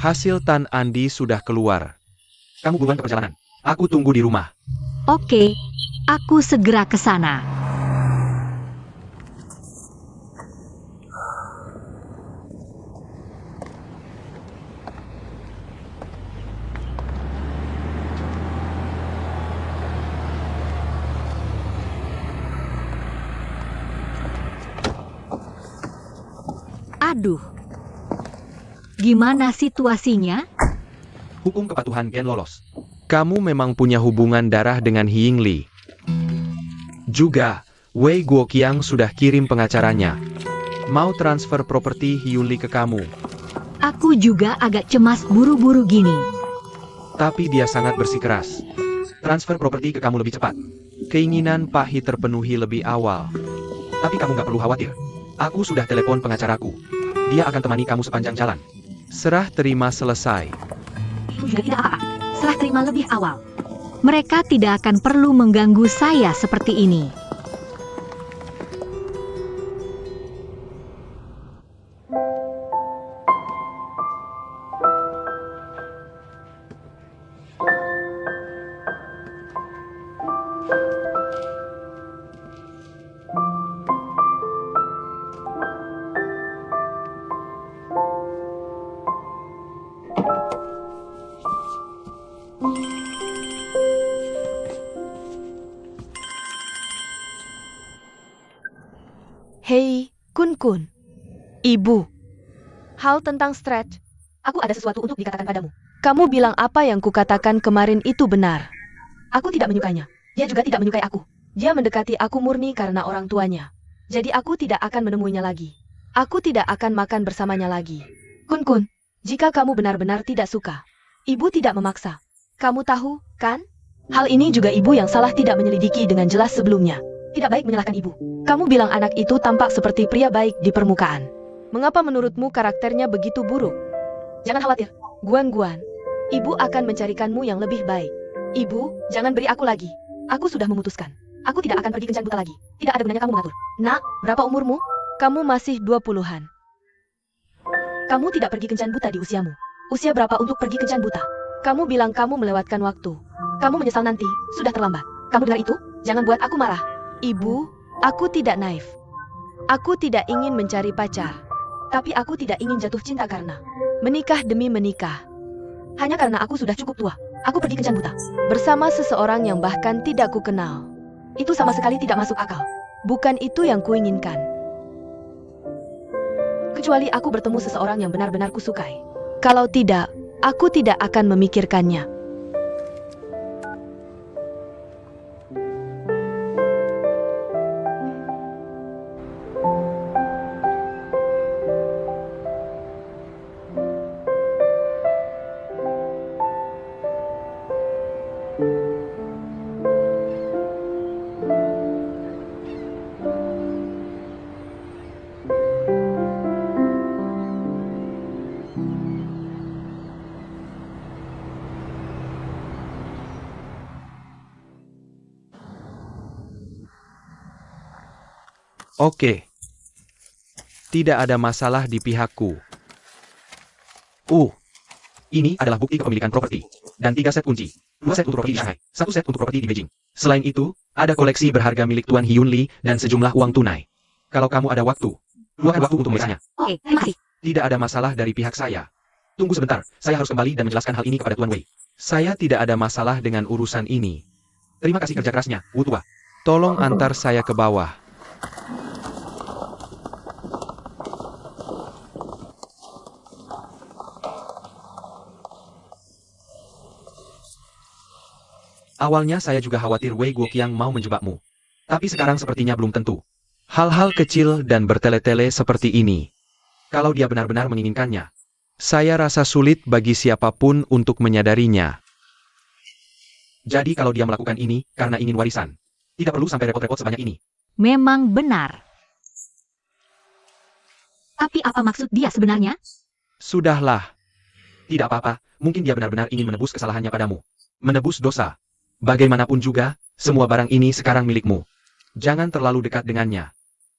Hasil Tan Andi sudah keluar. Kamu buruan ke perjalanan. Aku tunggu di rumah. Oke, aku segera ke sana. Aduh. Gimana situasinya? Hukum kepatuhan Gen lolos. Kamu memang punya hubungan darah dengan Yingli. Juga, Wei Guoqiang sudah kirim pengacaranya. Mau transfer properti Yunli ke kamu. Aku juga agak cemas buru-buru gini. Tapi dia sangat bersikeras. Transfer properti ke kamu lebih cepat. Keinginan Pak He terpenuhi lebih awal. Tapi kamu gak perlu khawatir. Aku sudah telepon pengacaraku. Dia akan temani kamu sepanjang jalan. Serah terima selesai. Itu juga tidak apa-apa. Serah terima lebih awal. Mereka tidak akan perlu mengganggu saya seperti ini. Hei, Kun. Ibu. Hal tentang stretch. Aku ada sesuatu untuk dikatakan padamu. Kamu bilang apa yang kukatakan kemarin itu benar. Aku tidak menyukainya. Dia juga tidak menyukai aku. Dia mendekati aku murni karena orang tuanya. Jadi aku tidak akan menemuinya lagi. Aku tidak akan makan bersamanya lagi. Kun, jika kamu benar-benar tidak suka, ibu tidak memaksa. Kamu tahu, kan? Hal ini juga ibu yang salah tidak menyelidiki dengan jelas sebelumnya. Tidak baik menyalahkan ibu. Kamu bilang anak itu tampak seperti pria baik di permukaan. Mengapa menurutmu karakternya begitu buruk? Jangan khawatir, Guan. Ibu akan mencarikanmu yang lebih baik. Ibu, jangan beri aku lagi. Aku sudah memutuskan. Aku tidak akan pergi kencan buta lagi. Tidak ada gunanya kamu mengatur. Nak, berapa umurmu? Kamu masih 20-an. Kamu tidak pergi kencan buta di usiamu. Usia berapa untuk pergi kencan buta? Kamu bilang kamu melewatkan waktu. Kamu menyesal nanti, sudah terlambat. Kamu dengar itu? Jangan buat aku marah. Ibu, aku tidak naif. Aku tidak ingin mencari pacar. Tapi aku tidak ingin jatuh cinta karena menikah demi menikah. Hanya karena aku sudah cukup tua. Aku pergi kencan buta. Bersama seseorang yang bahkan tidak kukenal. Itu sama sekali tidak masuk akal. Bukan itu yang kuinginkan. Kecuali aku bertemu seseorang yang benar-benar kusukai. Kalau tidak, aku tidak akan memikirkannya. Oke. Tidak ada masalah di pihakku. Ini adalah bukti kepemilikan properti. Dan 3 set kunci. 2 set untuk properti di Shanghai, 1 set untuk properti di Beijing. Selain itu, ada koleksi berharga milik Tuan Hyunli dan sejumlah uang tunai. Kalau kamu ada waktu, luangkan waktu untuk membacanya. Oke, terima kasih. Tidak ada masalah dari pihak saya. Tunggu sebentar, saya harus kembali dan menjelaskan hal ini kepada Tuan Wei. Saya tidak ada masalah dengan urusan ini. Terima kasih kerja kerasnya, Wu Tua. Tolong antar saya ke bawah. Awalnya saya juga khawatir Wei Guoqiang mau menjebakmu. Tapi sekarang sepertinya belum tentu. Hal-hal kecil dan bertele-tele seperti ini. Kalau dia benar-benar menginginkannya, saya rasa sulit bagi siapapun untuk menyadarinya. Jadi kalau dia melakukan ini karena ingin warisan, tidak perlu sampai repot-repot sebanyak ini. Memang benar. Tapi apa maksud dia sebenarnya? Sudahlah. Tidak apa-apa, mungkin dia benar-benar ingin menebus kesalahannya padamu. Menebus dosa. Bagaimanapun juga, semua barang ini sekarang milikmu. Jangan terlalu dekat dengannya.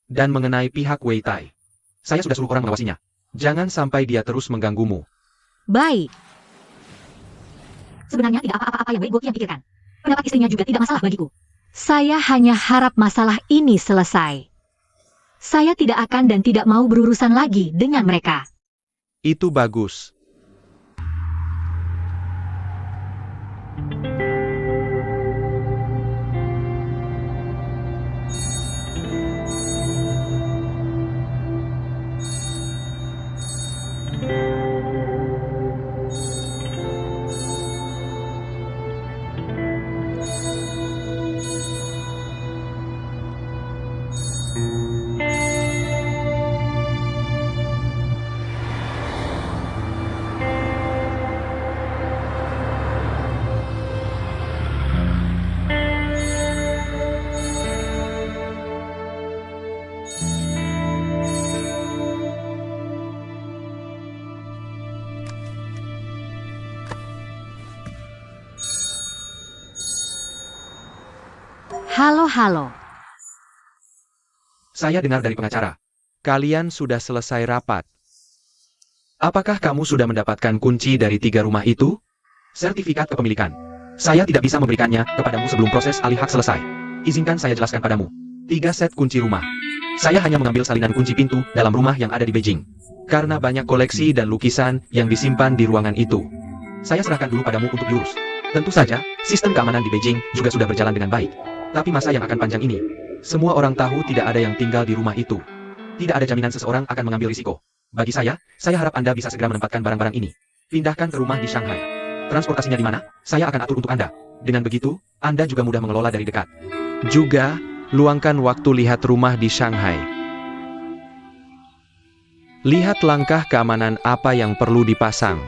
Dan mengenai pihak Wei Tai, saya sudah suruh orang mengawasinya. Jangan sampai dia terus mengganggumu. Baik. Sebenarnya tidak apa-apa yang Wei Guoqiang pikirkan. Pendapat istrinya juga tidak masalah bagiku. Saya hanya harap masalah ini selesai. Saya tidak akan dan tidak mau berurusan lagi dengan mereka. Itu bagus. Halo. Saya dengar dari pengacara. Kalian sudah selesai rapat. Apakah kamu sudah mendapatkan kunci dari 3 rumah itu? Sertifikat kepemilikan. Saya tidak bisa memberikannya kepadamu sebelum proses alih hak selesai. Izinkan saya jelaskan padamu. 3 set kunci rumah. Saya hanya mengambil salinan kunci pintu dalam rumah yang ada di Beijing. Karena banyak koleksi dan lukisan yang disimpan di ruangan itu. Saya serahkan dulu padamu untuk diurus. Tentu saja, sistem keamanan di Beijing juga sudah berjalan dengan baik. Tapi masa yang akan panjang ini, semua orang tahu tidak ada yang tinggal di rumah itu. Tidak ada jaminan seseorang akan mengambil risiko. Bagi saya harap Anda bisa segera menempatkan barang-barang ini. Pindahkan ke rumah di Shanghai. Transportasinya di mana? Saya akan atur untuk Anda. Dengan begitu, Anda juga mudah mengelola dari dekat. Juga, luangkan waktu lihat rumah di Shanghai. Lihat langkah keamanan apa yang perlu dipasang.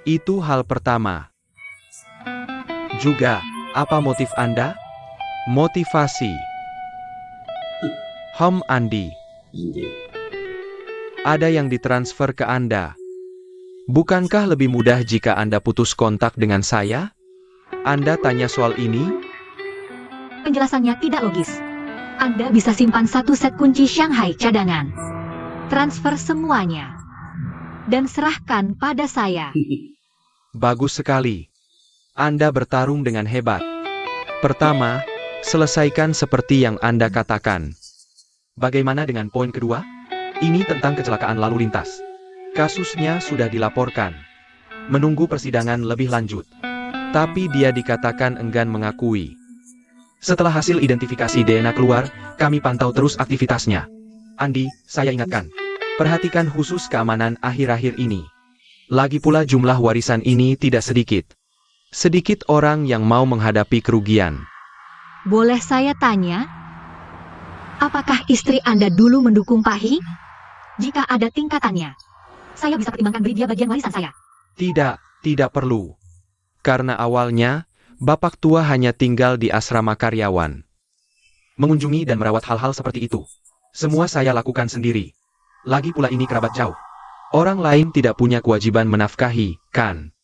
Itu hal pertama. Juga, apa motif Anda? Motivasi. Andi. Ada yang ditransfer ke Anda. Bukankah lebih mudah jika Anda putus kontak dengan saya? Anda tanya soal ini? Penjelasannya tidak logis. Anda bisa simpan 1 set kunci Shanghai cadangan. Transfer semuanya. Dan serahkan pada saya. Bagus sekali. Anda bertarung dengan hebat. Pertama, selesaikan seperti yang Anda katakan. Bagaimana dengan poin kedua? Ini tentang kecelakaan lalu lintas. Kasusnya sudah dilaporkan. Menunggu persidangan lebih lanjut. Tapi dia dikatakan enggan mengakui. Setelah hasil identifikasi DNA keluar, kami pantau terus aktivitasnya. Andi, saya ingatkan. Perhatikan khusus keamanan akhir-akhir ini. Lagi pula jumlah warisan ini tidak sedikit. Sedikit orang yang mau menghadapi kerugian. Boleh saya tanya? Apakah istri Anda dulu mendukung Pak Hi? Jika ada tingkatannya, saya bisa pertimbangkan beri dia bagian warisan saya. Tidak perlu. Karena awalnya, Bapak tua hanya tinggal di asrama karyawan. Mengunjungi dan merawat hal-hal seperti itu. Semua saya lakukan sendiri. Lagi pula ini kerabat jauh. Orang lain tidak punya kewajiban menafkahi, kan?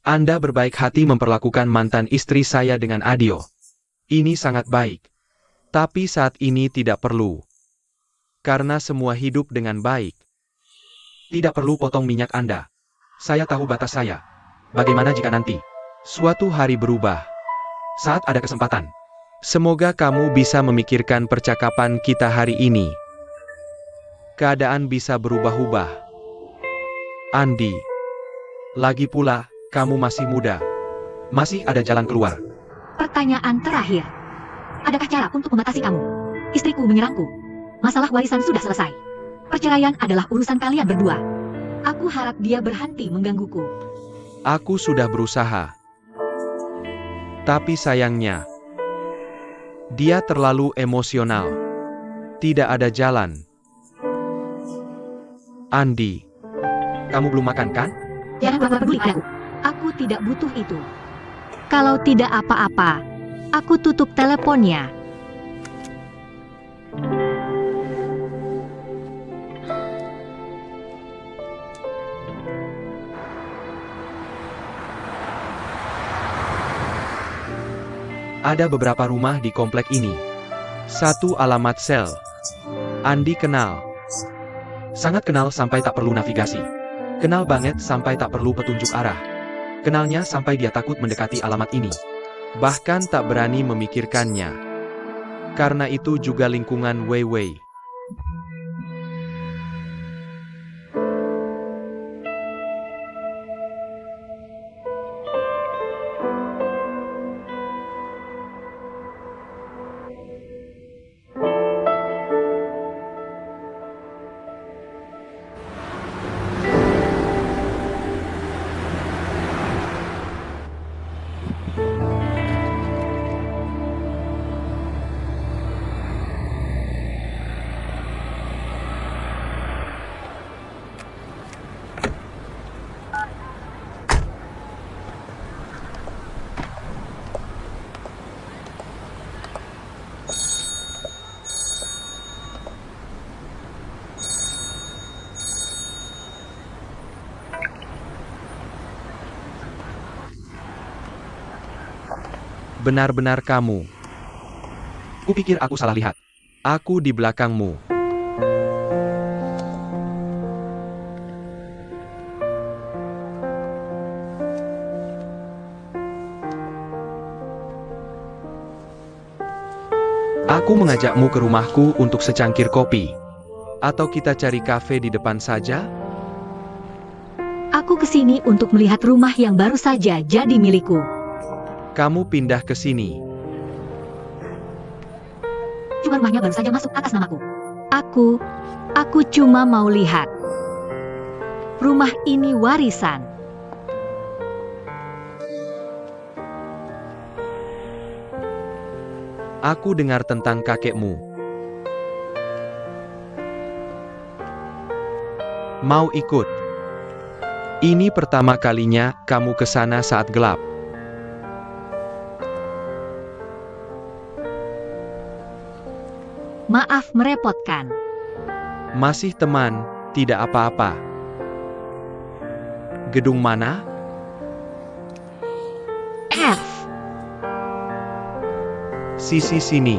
Anda berbaik hati memperlakukan mantan istri saya dengan adil. Ini sangat baik. Tapi saat ini tidak perlu. Karena semua hidup dengan baik. Tidak perlu potong minyak Anda. Saya tahu batas saya. Bagaimana jika nanti suatu hari berubah? Saat ada kesempatan. Semoga kamu bisa memikirkan percakapan kita hari ini. Keadaan bisa berubah-ubah. Andi. Lagi pula, kamu masih muda. Masih ada jalan keluar. Pertanyaan terakhir. Adakah cara untuk mengatasi kamu? Istriku menyerangku. Masalah warisan sudah selesai. Perceraian adalah urusan kalian berdua. Aku harap dia berhenti menggangguku. Aku sudah berusaha. Tapi sayangnya, dia terlalu emosional. Tidak ada jalan. Andi, kamu belum makan kan? Jangan pura-pura peduli padaku. Aku tidak butuh itu. Kalau tidak apa-apa, aku tutup teleponnya. Ada beberapa rumah di komplek ini. 1 alamat sel. Andi kenal. Sangat kenal sampai tak perlu navigasi. Kenal banget sampai tak perlu petunjuk arah. Kenalnya sampai dia takut mendekati alamat ini. Bahkan tak berani memikirkannya. Karena itu juga lingkungan Weiwei. Benar-benar kamu. Kupikir aku salah lihat. Aku di belakangmu. Aku mengajakmu ke rumahku untuk secangkir kopi. Atau kita cari kafe di depan saja? Aku kesini untuk melihat rumah yang baru saja jadi milikku. Kamu pindah ke sini. Cuma rumahnya baru saja masuk atas namaku. Aku cuma mau lihat. Rumah ini warisan. Aku dengar tentang kakekmu. Mau ikut? Ini pertama kalinya kamu ke sana saat gelap. Maaf merepotkan. Masih teman, tidak apa-apa. Gedung mana? F. Sisi sini.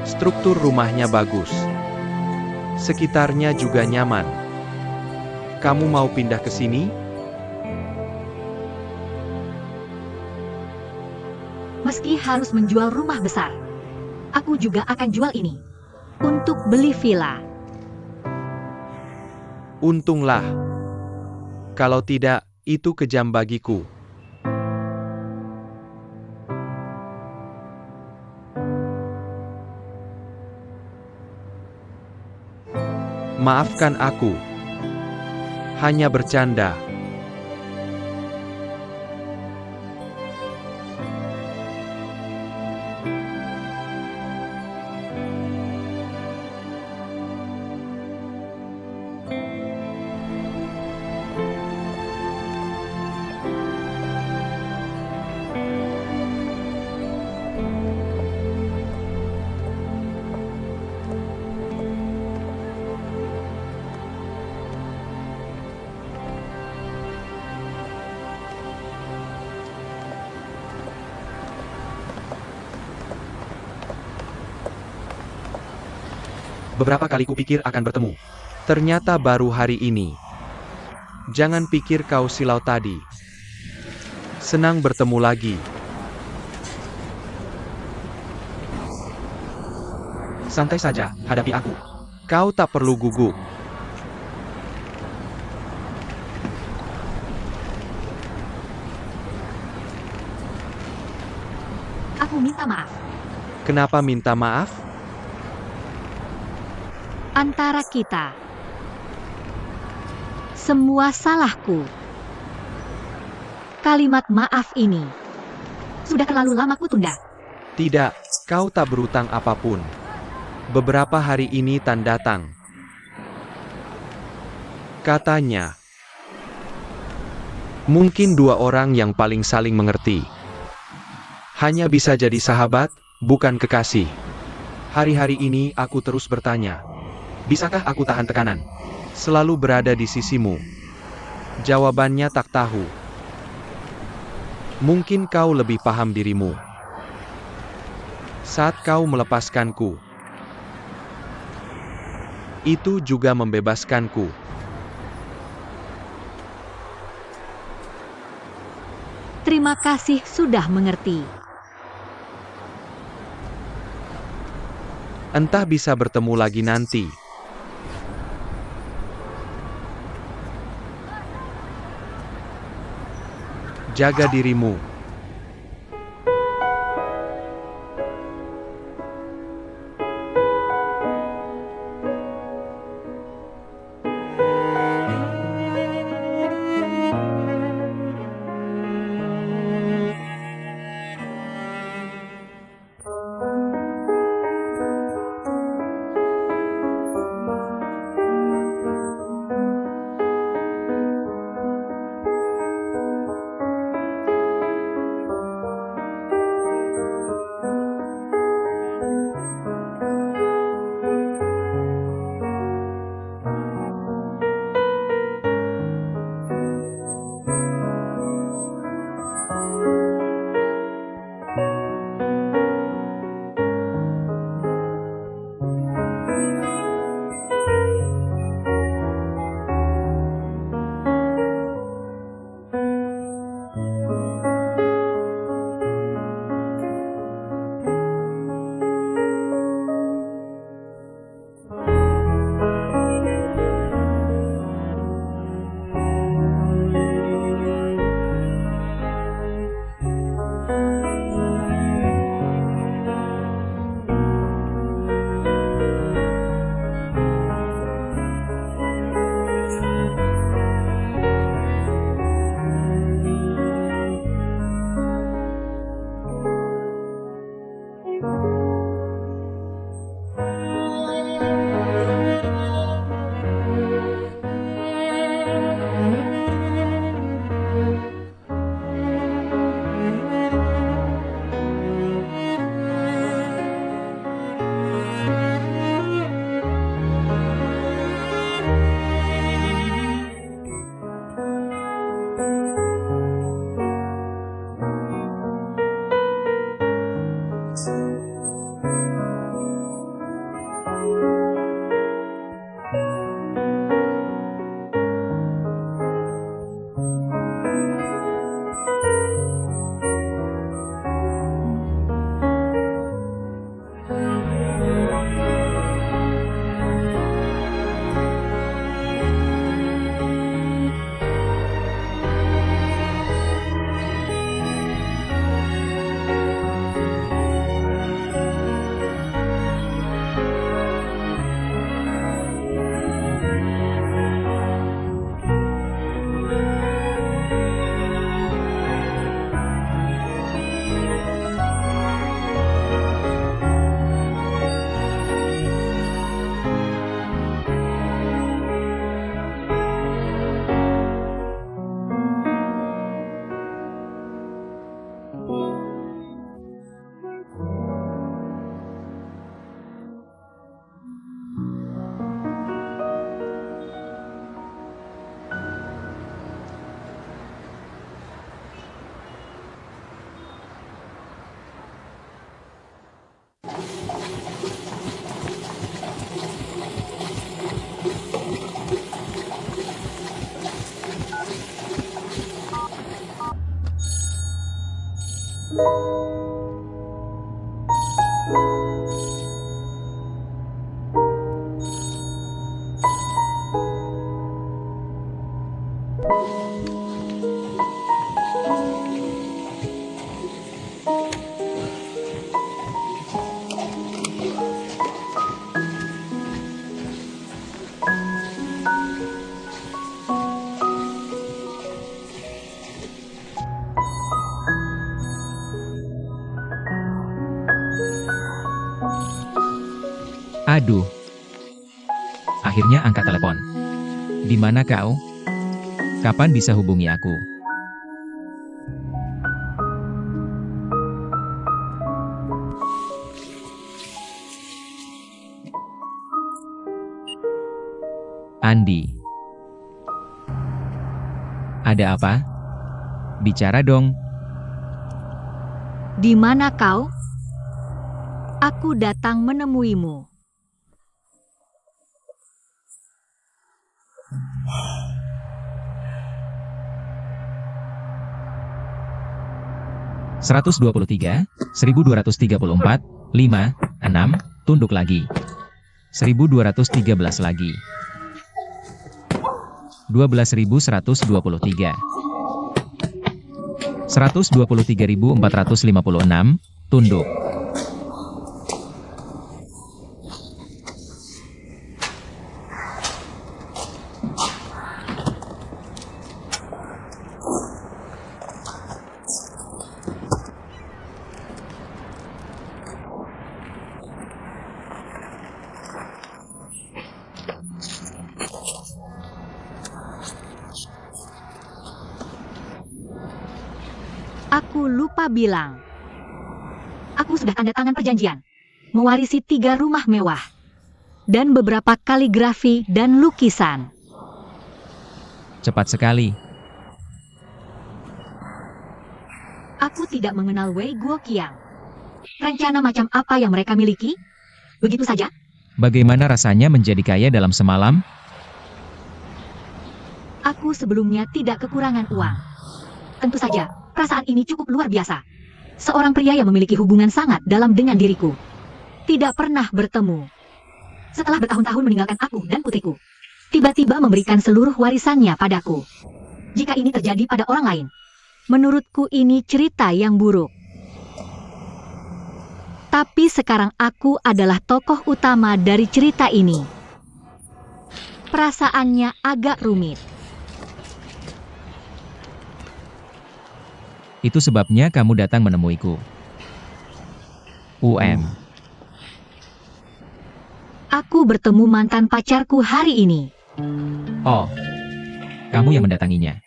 Struktur rumahnya bagus. Sekitarnya juga nyaman. Kamu mau pindah ke sini? Meski harus menjual rumah besar, aku juga akan jual ini untuk beli villa. Untunglah. Kalau tidak, itu kejam bagiku. Maafkan aku. Hanya bercanda. Beberapa kali kupikir akan bertemu. Ternyata baru hari ini. Jangan pikir kau silau tadi. Senang bertemu lagi. Santai saja, hadapi aku. Kau tak perlu gugup. Aku minta maaf. Kenapa minta maaf? Antara kita, semua salahku. Kalimat maaf ini sudah terlalu lama kutunda. Tidak, kau tak berutang apapun. Beberapa hari ini Tan datang. Katanya, mungkin dua orang yang paling saling mengerti. Hanya bisa jadi sahabat, bukan kekasih. Hari-hari ini aku terus bertanya. Bisakah aku tahan tekanan? Selalu berada di sisimu. Jawabannya tak tahu. Mungkin kau lebih paham dirimu. Saat kau melepaskanku, itu juga membebaskanku. Terima kasih sudah mengerti. Entah bisa bertemu lagi nanti. Jaga dirimu. Aduh. Akhirnya angkat telepon. Di mana kau? Kapan bisa hubungi aku? Andi. Ada apa? Bicara dong. Di mana kau? Aku datang menemuimu. ...123, 1234, 5, 6, tunduk lagi. 1213 lagi. 12.123. 123.456, tunduk. Aku lupa bilang. Aku sudah tanda tangan perjanjian. Mewarisi 3 rumah mewah. Dan beberapa kaligrafi dan lukisan. Cepat sekali. Aku tidak mengenal Wei Guoqiang. Rencana macam apa yang mereka miliki? Begitu saja. Bagaimana rasanya menjadi kaya dalam semalam? Aku sebelumnya tidak kekurangan uang. Tentu saja, perasaan ini cukup luar biasa. Seorang pria yang memiliki hubungan sangat dalam dengan diriku. Tidak pernah bertemu. Setelah bertahun-tahun meninggalkan aku dan putriku. Tiba-tiba memberikan seluruh warisannya padaku. Jika ini terjadi pada orang lain, menurutku ini cerita yang buruk. Tapi sekarang aku adalah tokoh utama dari cerita ini. Perasaannya agak rumit. Itu sebabnya kamu datang menemuiku. Aku bertemu mantan pacarku hari ini. Oh, kamu yang mendatanginya.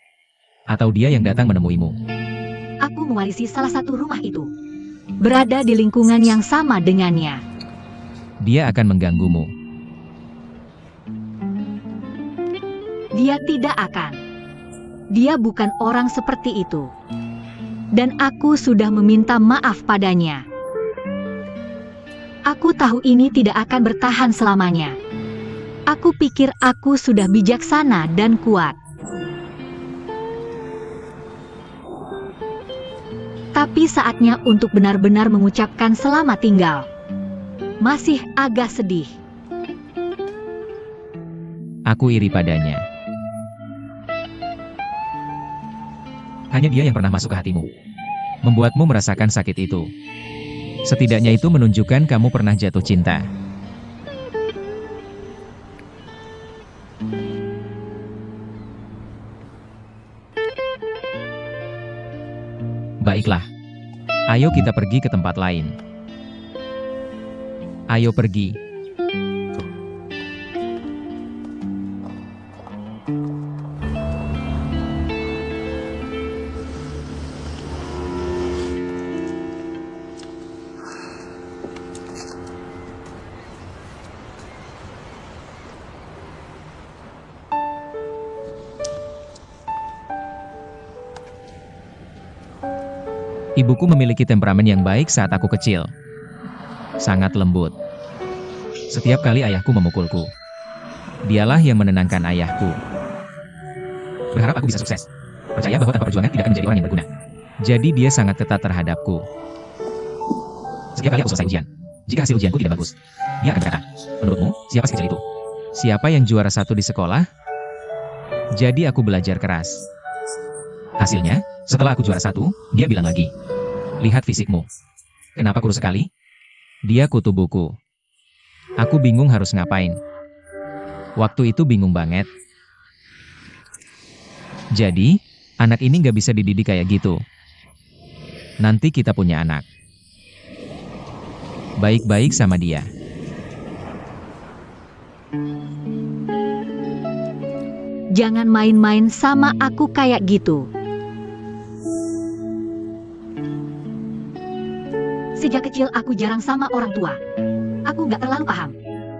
Atau dia yang datang menemuimu. Aku mewarisi salah satu rumah itu. Berada di lingkungan yang sama dengannya. Dia akan mengganggumu. Dia tidak akan. Dia bukan orang seperti itu. Dan aku sudah meminta maaf padanya. Aku tahu ini tidak akan bertahan selamanya. Aku pikir aku sudah bijaksana dan kuat. Tapi saatnya untuk benar-benar mengucapkan selamat tinggal. Masih agak sedih. Aku iri padanya. Hanya dia yang pernah masuk ke hatimu. Membuatmu merasakan sakit itu. Setidaknya itu menunjukkan kamu pernah jatuh cinta. Baiklah. Ayo kita pergi ke tempat lain. Ayo pergi. Ibuku memiliki temperamen yang baik saat aku kecil. Sangat lembut. Setiap kali ayahku memukulku, dialah yang menenangkan ayahku. Berharap aku bisa sukses. Percaya bahwa tanpa perjuangan tidak akan menjadi orang yang berguna. Jadi dia sangat ketat terhadapku. Setiap kali aku selesai ujian, jika hasil ujianku tidak bagus, dia akan berkata, "Menurutmu, siapa si kecil itu? Siapa yang juara 1 di sekolah?" Jadi aku belajar keras. Hasilnya, setelah aku juara 1, dia bilang lagi, "Lihat fisikmu. Kenapa kurus sekali?" Dia kutu buku. Aku bingung harus ngapain. Waktu itu bingung banget. Jadi, anak ini gak bisa dididik kayak gitu. Nanti kita punya anak. Baik-baik sama dia. Jangan main-main sama aku kayak gitu. Sejak kecil aku jarang sama orang tua. Aku gak terlalu paham.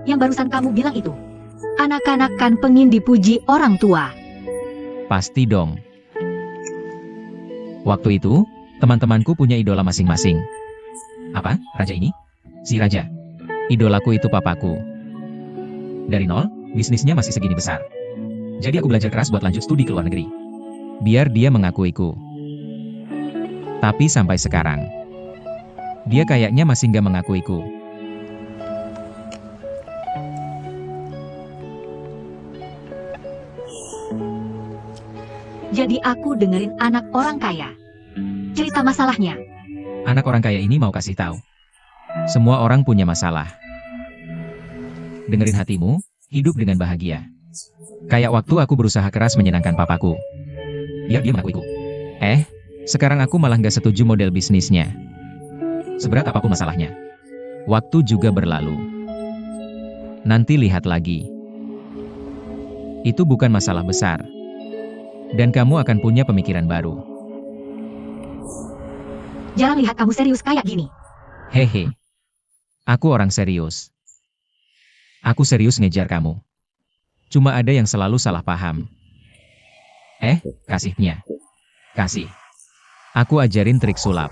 Yang barusan kamu bilang itu. Anak-anak kan pengen dipuji orang tua. Pasti dong. Waktu itu, teman-temanku punya idola masing-masing. Apa? Raja ini? Si Raja. Idolaku itu papaku. Dari nol, bisnisnya masih segini besar. Jadi aku belajar keras buat lanjut studi ke luar negeri. Biar dia mengakuiku. Tapi sampai sekarang, dia kayaknya masih nggak mengakuiku. Jadi aku dengerin anak orang kaya. Cerita masalahnya. Anak orang kaya ini mau kasih tahu. Semua orang punya masalah. Dengerin hatimu, hidup dengan bahagia. Kayak waktu aku berusaha keras menyenangkan papaku. Biar dia mengakuiku. Sekarang aku malah nggak setuju model bisnisnya. Seberat apapun masalahnya. Waktu juga berlalu. Nanti lihat lagi. Itu bukan masalah besar. Dan kamu akan punya pemikiran baru. Jarang lihat kamu serius kayak gini. Hehe. Aku orang serius. Aku serius ngejar kamu. Cuma ada yang selalu salah paham. Kasihnya. Kasih. Aku ajarin trik sulap.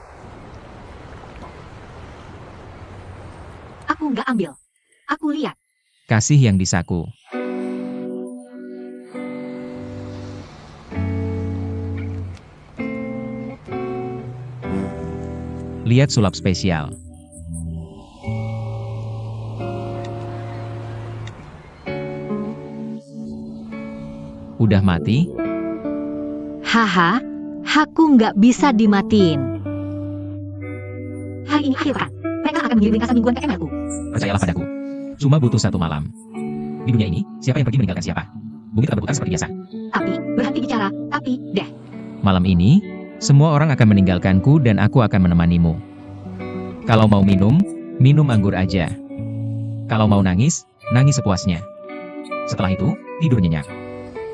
Aku nggak ambil. Aku lihat. Kasih yang di saku. Lihat sulap spesial. Udah mati? Haha, aku nggak bisa dimatiin. Hari ini akhir pekan. Mereka akan mengirim ringkasan mingguan ke emailku. Percayalah padaku. Cuma butuh 1 malam. Di dunia ini, siapa yang pergi meninggalkan siapa? Bumi tetap berputar seperti biasa. Tapi, berhenti bicara, tapi, deh. Malam ini, semua orang akan meninggalkanku dan aku akan menemanimu. Kalau mau minum, minum anggur aja. Kalau mau nangis, nangis sepuasnya. Setelah itu, tidur nyenyak.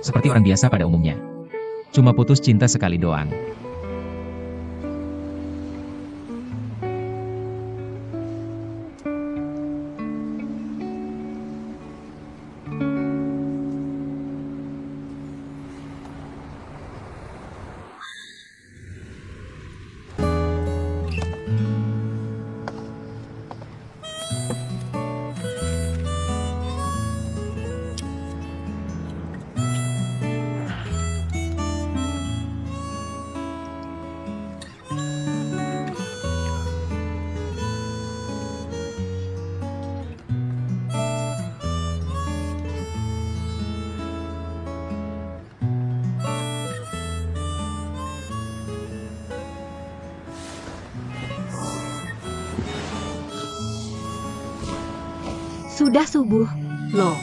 Seperti orang biasa pada umumnya. Cuma putus cinta sekali doang. Sudah subuh, loh.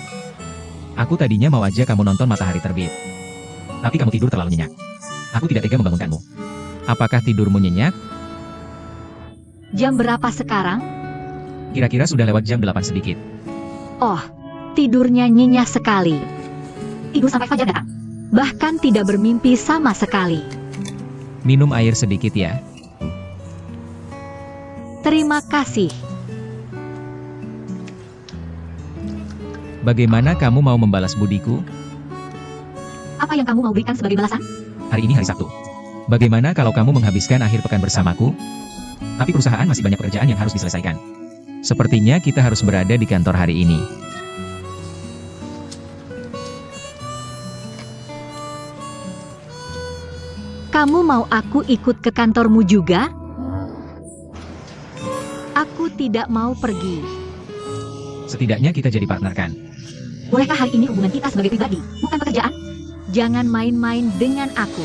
Aku tadinya mau aja kamu nonton matahari terbit. Tapi kamu tidur terlalu nyenyak. Aku tidak tega membangunkanmu. Apakah tidurmu nyenyak? Jam berapa sekarang? Kira-kira sudah lewat jam 8 sedikit. Oh, tidurnya nyenyak sekali. Tidur sampai fajar datang. Bahkan tidak bermimpi sama sekali. Minum air sedikit ya. Terima kasih. Bagaimana kamu mau membalas budiku? Apa yang kamu mau berikan sebagai balasan? Hari ini hari Sabtu. Bagaimana kalau kamu menghabiskan akhir pekan bersamaku? Tapi perusahaan masih banyak pekerjaan yang harus diselesaikan. Sepertinya kita harus berada di kantor hari ini. Kamu mau aku ikut ke kantormu juga? Aku tidak mau pergi. Setidaknya kita jadi partner kan? Bolehkah hari ini hubungan kita sebagai pribadi, bukan pekerjaan? Jangan main-main dengan aku.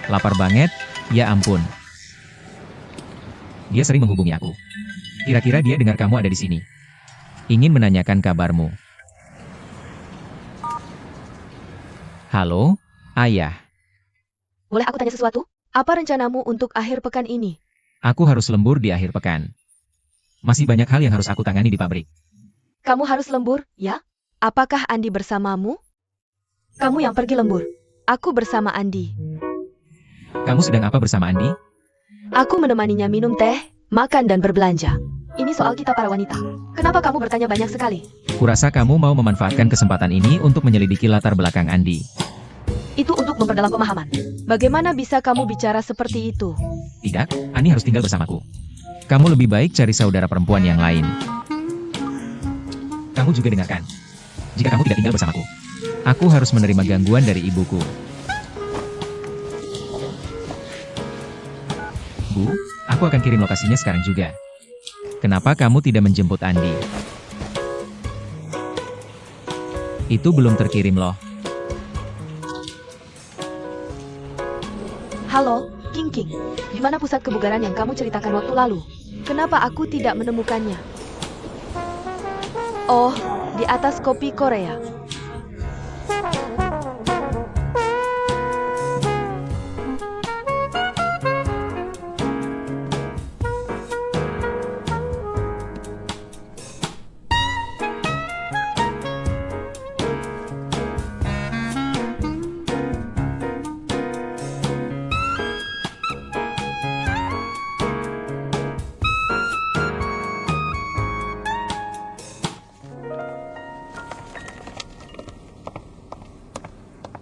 Lapar banget? Ya ampun. Dia sering menghubungi aku. Kira-kira dia dengar kamu ada di sini. Ingin menanyakan kabarmu. Halo, Ayah. Boleh aku tanya sesuatu? Apa rencanamu untuk akhir pekan ini? Aku harus lembur di akhir pekan. Masih banyak hal yang harus aku tangani di pabrik. Kamu harus lembur, ya? Apakah Andi bersamamu? Kamu yang pergi lembur. Aku bersama Andi. Kamu sedang apa bersama Andi? Aku menemaninya minum teh, makan dan berbelanja. Ini soal kita para wanita. Kenapa kamu bertanya banyak sekali? Kurasa kamu mau memanfaatkan kesempatan ini untuk menyelidiki latar belakang Andi. Itu untuk memperdalam pemahaman. Bagaimana bisa kamu bicara seperti itu? Tidak, Ani harus tinggal bersamaku. Kamu lebih baik cari saudara perempuan yang lain. Kamu juga dengarkan. Jika kamu tidak tinggal bersamaku, aku harus menerima gangguan dari ibuku. Bu, aku akan kirim lokasinya sekarang juga. Kenapa kamu tidak menjemput Andi? Itu belum terkirim loh. Halo, King King. Di mana pusat kebugaran yang kamu ceritakan waktu lalu? Kenapa aku tidak menemukannya? Oh, di atas kopi Korea.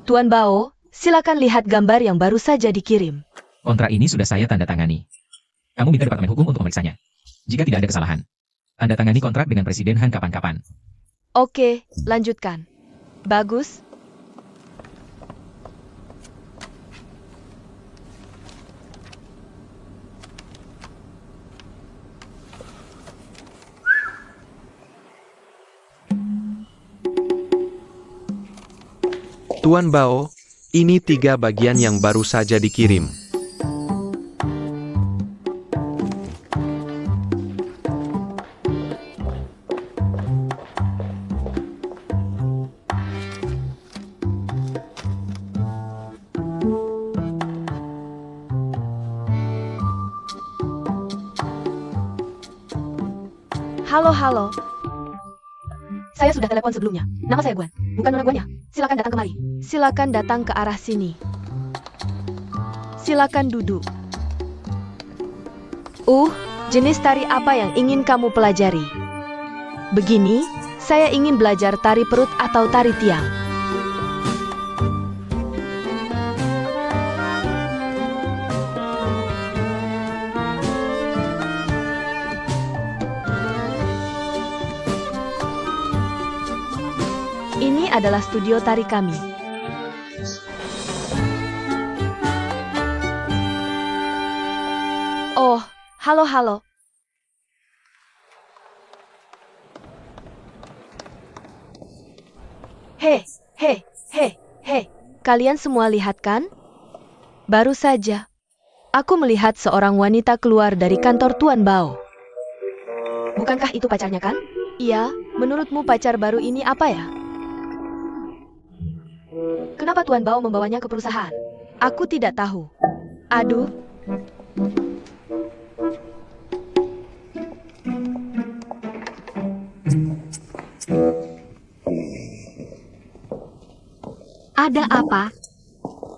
Tuan Bao, silakan lihat gambar yang baru saja dikirim. Kontrak ini sudah saya tanda tangani. Kamu minta Departemen Hukum untuk memeriksanya. Jika tidak ada kesalahan, tanda tangani kontrak dengan Presiden Han kapan-kapan. Oke, lanjutkan. Bagus. Tuan Bao, ini 3 bagian yang baru saja dikirim. Halo. Saya sudah telepon sebelumnya. Nama saya Guan, bukan Nona Guannya. Silakan datang kemari. Silakan datang ke arah sini. Silakan duduk. Jenis tari apa yang ingin kamu pelajari? Begini, saya ingin belajar tari perut atau tari tiang. Ini adalah studio tari kami. Oh, halo. Hei. Kalian semua lihat kan? Baru saja, aku melihat seorang wanita keluar dari kantor Tuan Bao. Bukankah itu pacarnya kan? Iya, menurutmu pacar baru ini apa ya? Kenapa Tuan Bao membawanya ke perusahaan? Aku tidak tahu. Aduh. Ada apa?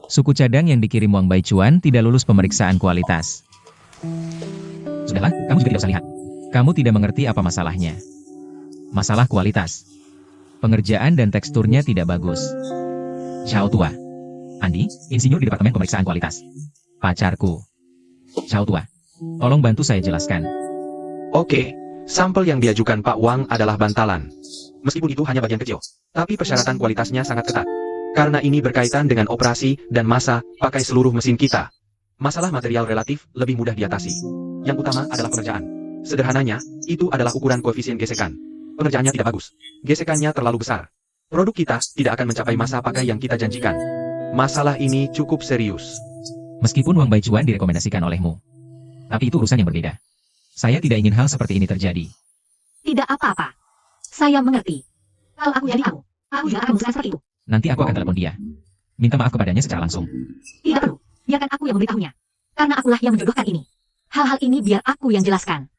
Suku cadang yang dikirim Wang Baichuan tidak lulus pemeriksaan kualitas. Sudahlah, kamu juga tidak usah lihat. Kamu tidak mengerti apa masalahnya. Masalah kualitas. Pengerjaan dan teksturnya tidak bagus. Xiao Tua. Andi, insinyur di Departemen Pemeriksaan Kualitas. Pacarku. Xiao Tua. Tolong bantu saya jelaskan. Oke, sampel yang diajukan Pak Wang adalah bantalan. Meskipun itu hanya bagian kecil, tapi persyaratan kualitasnya sangat ketat. Karena ini berkaitan dengan operasi dan masa pakai seluruh mesin kita. Masalah material relatif lebih mudah diatasi. Yang utama adalah pengerjaan. Sederhananya, itu adalah ukuran koefisien gesekan. Pengerjaannya tidak bagus. Gesekannya terlalu besar. Produk kita tidak akan mencapai masa pakai yang kita janjikan. Masalah ini cukup serius. Meskipun Wang Baichuan direkomendasikan olehmu. Tapi itu urusan yang berbeda. Saya tidak ingin hal seperti ini terjadi. Tidak apa-apa. Saya mengerti. Kalau aku jadi kamu, aku juga akan memutuskan seperti itu. Nanti aku akan telepon dia. Minta maaf kepadanya secara langsung. Tidak perlu. Biarkan aku yang memberitahunya. Karena akulah yang menjodohkan ini. Hal-hal ini biar aku yang jelaskan.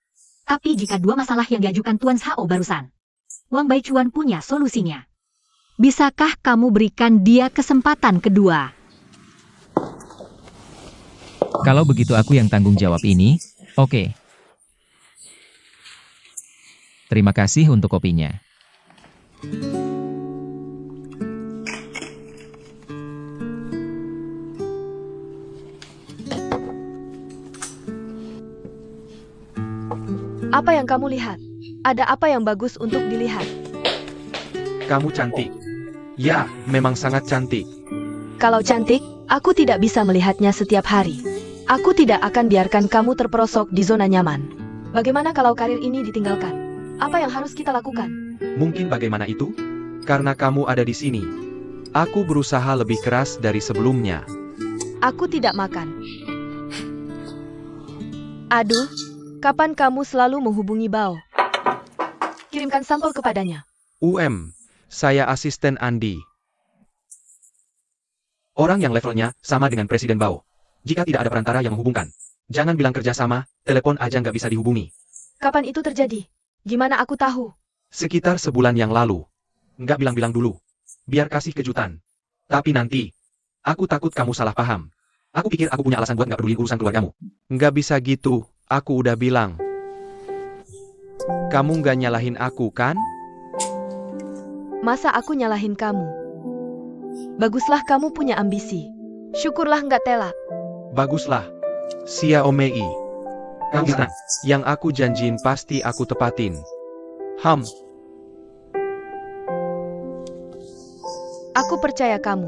Tapi jika 2 masalah yang diajukan Tuan Shao barusan, Wang Baichuan punya solusinya. Bisakah kamu berikan dia kesempatan kedua? Kalau begitu aku yang tanggung jawab ini, oke. Terima kasih untuk kopinya. Apa yang kamu lihat? Ada apa yang bagus untuk dilihat? Kamu cantik. Ya, memang sangat cantik. Kalau cantik, aku tidak bisa melihatnya setiap hari. Aku tidak akan biarkan kamu terperosok di zona nyaman. Bagaimana kalau karir ini ditinggalkan? Apa yang harus kita lakukan? Mungkin bagaimana itu? Karena kamu ada di sini. Aku berusaha lebih keras dari sebelumnya. Aku tidak makan. Aduh, kapan kamu selalu menghubungi Bao? Kirimkan sampel kepadanya. Saya asisten Andi. Orang yang levelnya sama dengan Presiden Bao. Jika tidak ada perantara yang menghubungkan, jangan bilang kerjasama, telepon aja nggak bisa dihubungi. Kapan itu terjadi? Gimana aku tahu? Sekitar sebulan yang lalu. Nggak bilang-bilang dulu. Biar kasih kejutan. Tapi nanti, aku takut kamu salah paham. Aku pikir aku punya alasan buat nggak peduli urusan keluargamu. Nggak bisa gitu, aku udah bilang. Kamu nggak nyalahin aku, kan? Masa aku nyalahin kamu? Baguslah kamu punya ambisi. Syukurlah nggak telat. Baguslah. Xiaomei. Kamu tenang. Yang aku janjiin pasti aku tepatin. Aku percaya kamu.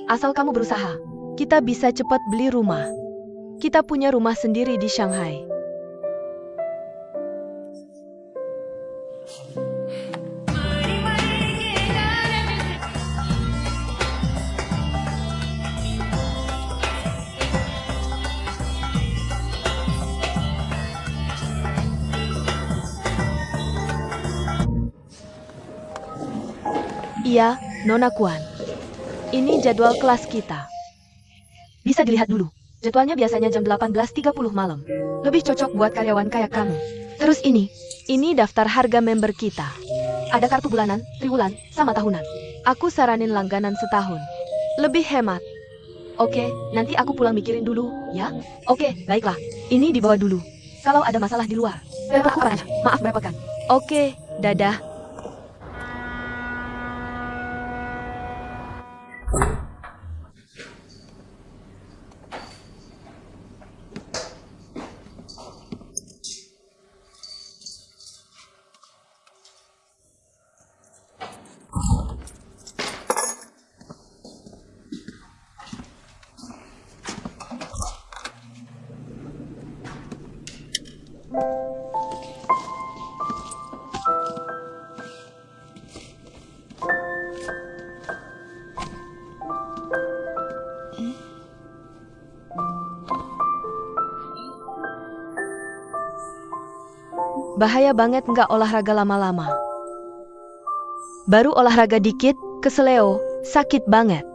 Asal kamu berusaha, kita bisa cepat beli rumah. Kita punya rumah sendiri di Shanghai. Iya, Nona Kuan. Ini jadwal kelas kita. Bisa dilihat dulu. Jadwalnya biasanya jam 18.30 malam. Lebih cocok buat karyawan kayak kamu. Terus ini daftar harga member kita. Ada kartu bulanan, triwulan, sama tahunan. Aku saranin langganan setahun. Lebih hemat. Oke, nanti aku pulang mikirin dulu, ya? Oke, baiklah. Ini dibawa dulu. Kalau ada masalah di luar, telepon aku aja. Maaf merepotkan. Oke, dadah. Bahaya banget nggak olahraga lama-lama. Baru olahraga dikit, keseleo, sakit banget.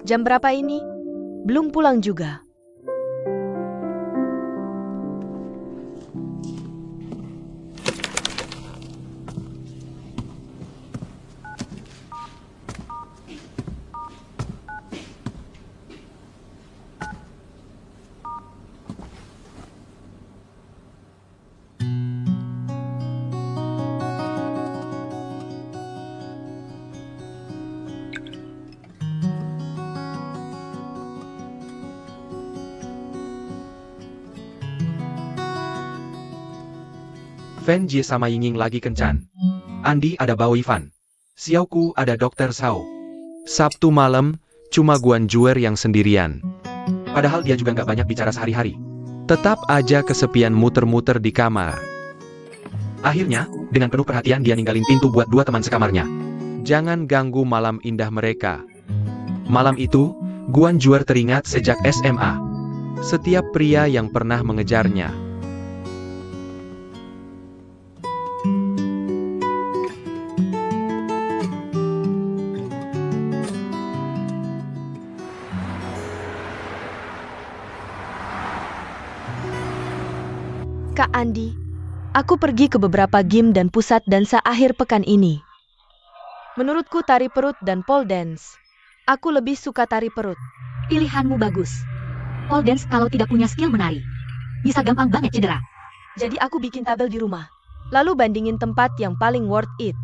Jam berapa ini? Belum pulang juga. Fan Jie sama Yinging lagi kencan. Andi ada Bao Yifan. Xiaoku ada Dr. Sao. Sabtu malam, cuma Guan Juer yang sendirian. Padahal dia juga nggak banyak bicara sehari-hari. Tetap aja kesepian muter-muter di kamar. Akhirnya, dengan penuh perhatian dia ninggalin pintu buat dua teman sekamarnya. Jangan ganggu malam indah mereka. Malam itu, Guan Juer teringat sejak SMA. Setiap pria yang pernah mengejarnya. Kak Andi, aku pergi ke beberapa game dan pusat dansa akhir pekan ini. Menurutku tari perut dan pole dance. Aku lebih suka tari perut. Pilihanmu bagus. Pole dance kalau tidak punya skill menari, bisa gampang banget cedera. Jadi aku bikin tabel di rumah. Lalu bandingin tempat yang paling worth it.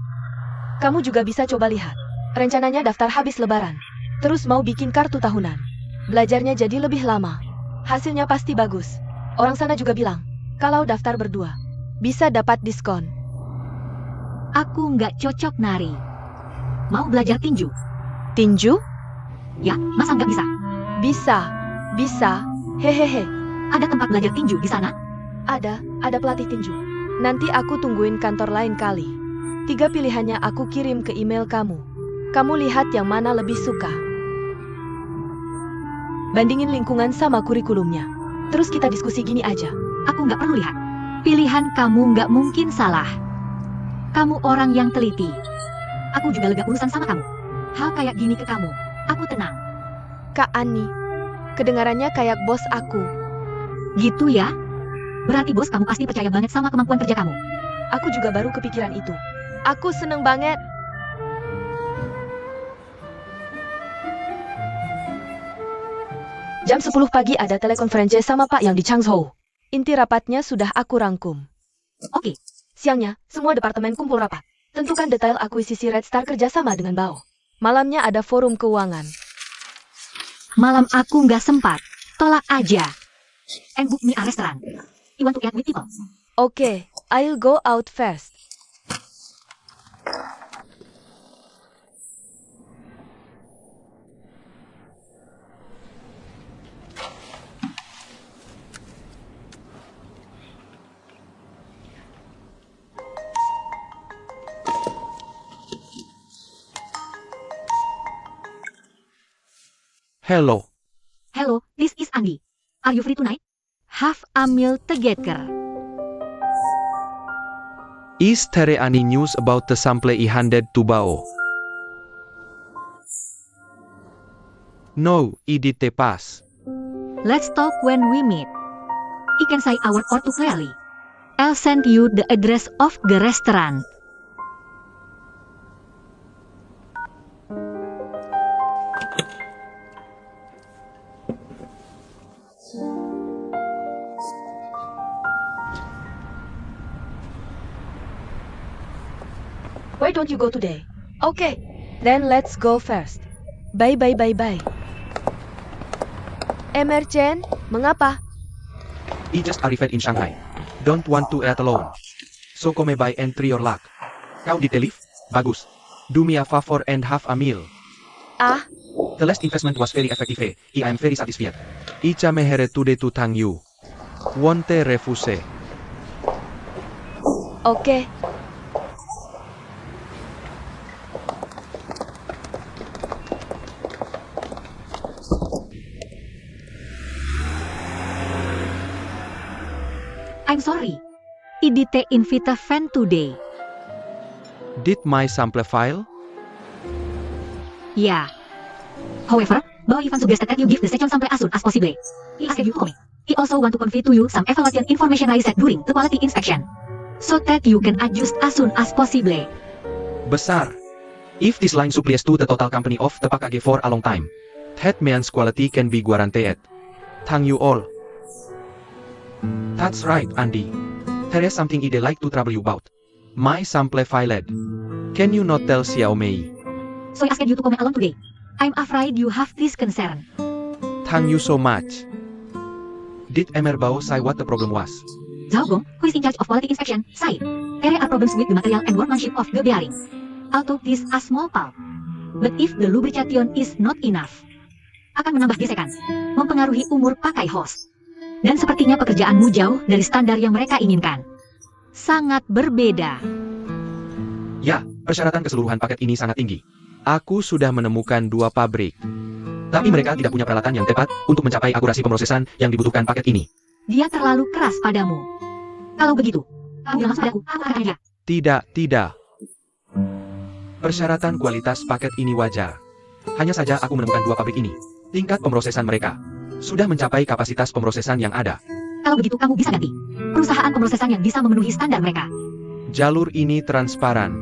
Kamu juga bisa coba lihat. Rencananya daftar habis lebaran. Terus mau bikin kartu tahunan. Belajarnya jadi lebih lama. Hasilnya pasti bagus. Orang sana juga bilang, kalau daftar berdua, bisa dapat diskon. Aku nggak cocok nari. Mau belajar tinju? Tinju? Ya, masa nggak bisa? Bisa. Hehehe. Ada tempat belajar tinju di sana? Ada pelatih tinju. Nanti aku tungguin kantor lain kali. 3 pilihannya aku kirim ke email kamu. Kamu lihat yang mana lebih suka. Bandingin lingkungan sama kurikulumnya. Terus kita diskusi gini aja. Aku nggak perlu lihat. Pilihan kamu nggak mungkin salah. Kamu orang yang teliti. Aku juga lega urusan sama kamu. Hal kayak gini ke kamu, aku tenang. Kak Ani, kedengarannya kayak bos aku. Gitu ya? Berarti bos kamu pasti percaya banget sama kemampuan kerja kamu. Aku juga baru kepikiran itu. Aku seneng banget. Jam 10 pagi ada telekonferensi sama Pak yang di Changzhou. Inti rapatnya sudah aku rangkum. Oke. Siangnya, semua departemen kumpul rapat. Tentukan detail akuisisi Red Star kerjasama dengan Bao. Malamnya ada forum keuangan. Malam aku nggak sempat. Tolak aja. And book me a restaurant. You want to eat with people? Okay, I'll go out first. Hello. Hello, this is Andi. Are you free tonight? Have a meal together. Is there any news about the sample I handed to Bao? No, I didn't pass. Let's talk when we meet. You can say a word or two clearly. I'll send you the address of the restaurant. Why don't you go today? Okay, then let's go first. Bye. Merchant, mengapa? I just arrived in Shanghai. Don't want to eat alone. So come by and try your luck. Kau di lift? Bagus. Do me a favor and have a meal. Ah, The last investment was very effective. I am very satisfied. I come here today to thank you. Won't refuse. okay. I'm sorry. I didn't invite a fan today. Did my sample file? Yeah. However, Bao Ivan suggested that you give the second sample as soon as possible. He asked you to come. He also want to convey to you some evaluation information I said during the quality inspection, so that you can adjust as soon as possible. Besar. If this line supplies to the total company of the Pakage for a long time, that means quality can be guaranteed. Thank you all. That's right, Andy. There is something I'd like to trouble you about. My sample file. Can you not tell Xiao Mei? So I asked you to come along today. I'm afraid you have this concern. Thank you so much. Did Emer Bao say what the problem was? Zhao Gong, who is in charge of quality inspection, said, there are problems with the material and workmanship of the bearing. Although this a small part, but if the lubrication is not enough, akan menambah gesekan, mempengaruhi umur pakai hose. Dan sepertinya pekerjaanmu jauh dari standar yang mereka inginkan. Sangat berbeda. Ya, persyaratan keseluruhan paket ini sangat tinggi. Aku sudah menemukan 2 pabrik. Tapi mereka tidak punya peralatan yang tepat untuk mencapai akurasi pemrosesan yang dibutuhkan paket ini. Dia terlalu keras padamu. Kalau begitu, kamu bilang langsung padaku, aku akan tanya. Tidak. Persyaratan kualitas paket ini wajar. Hanya saja aku menemukan 2 pabrik ini. Tingkat pemrosesan mereka sudah mencapai kapasitas pemrosesan yang ada. Kalau begitu kamu bisa ganti perusahaan pemrosesan yang bisa memenuhi standar mereka. Jalur ini transparan.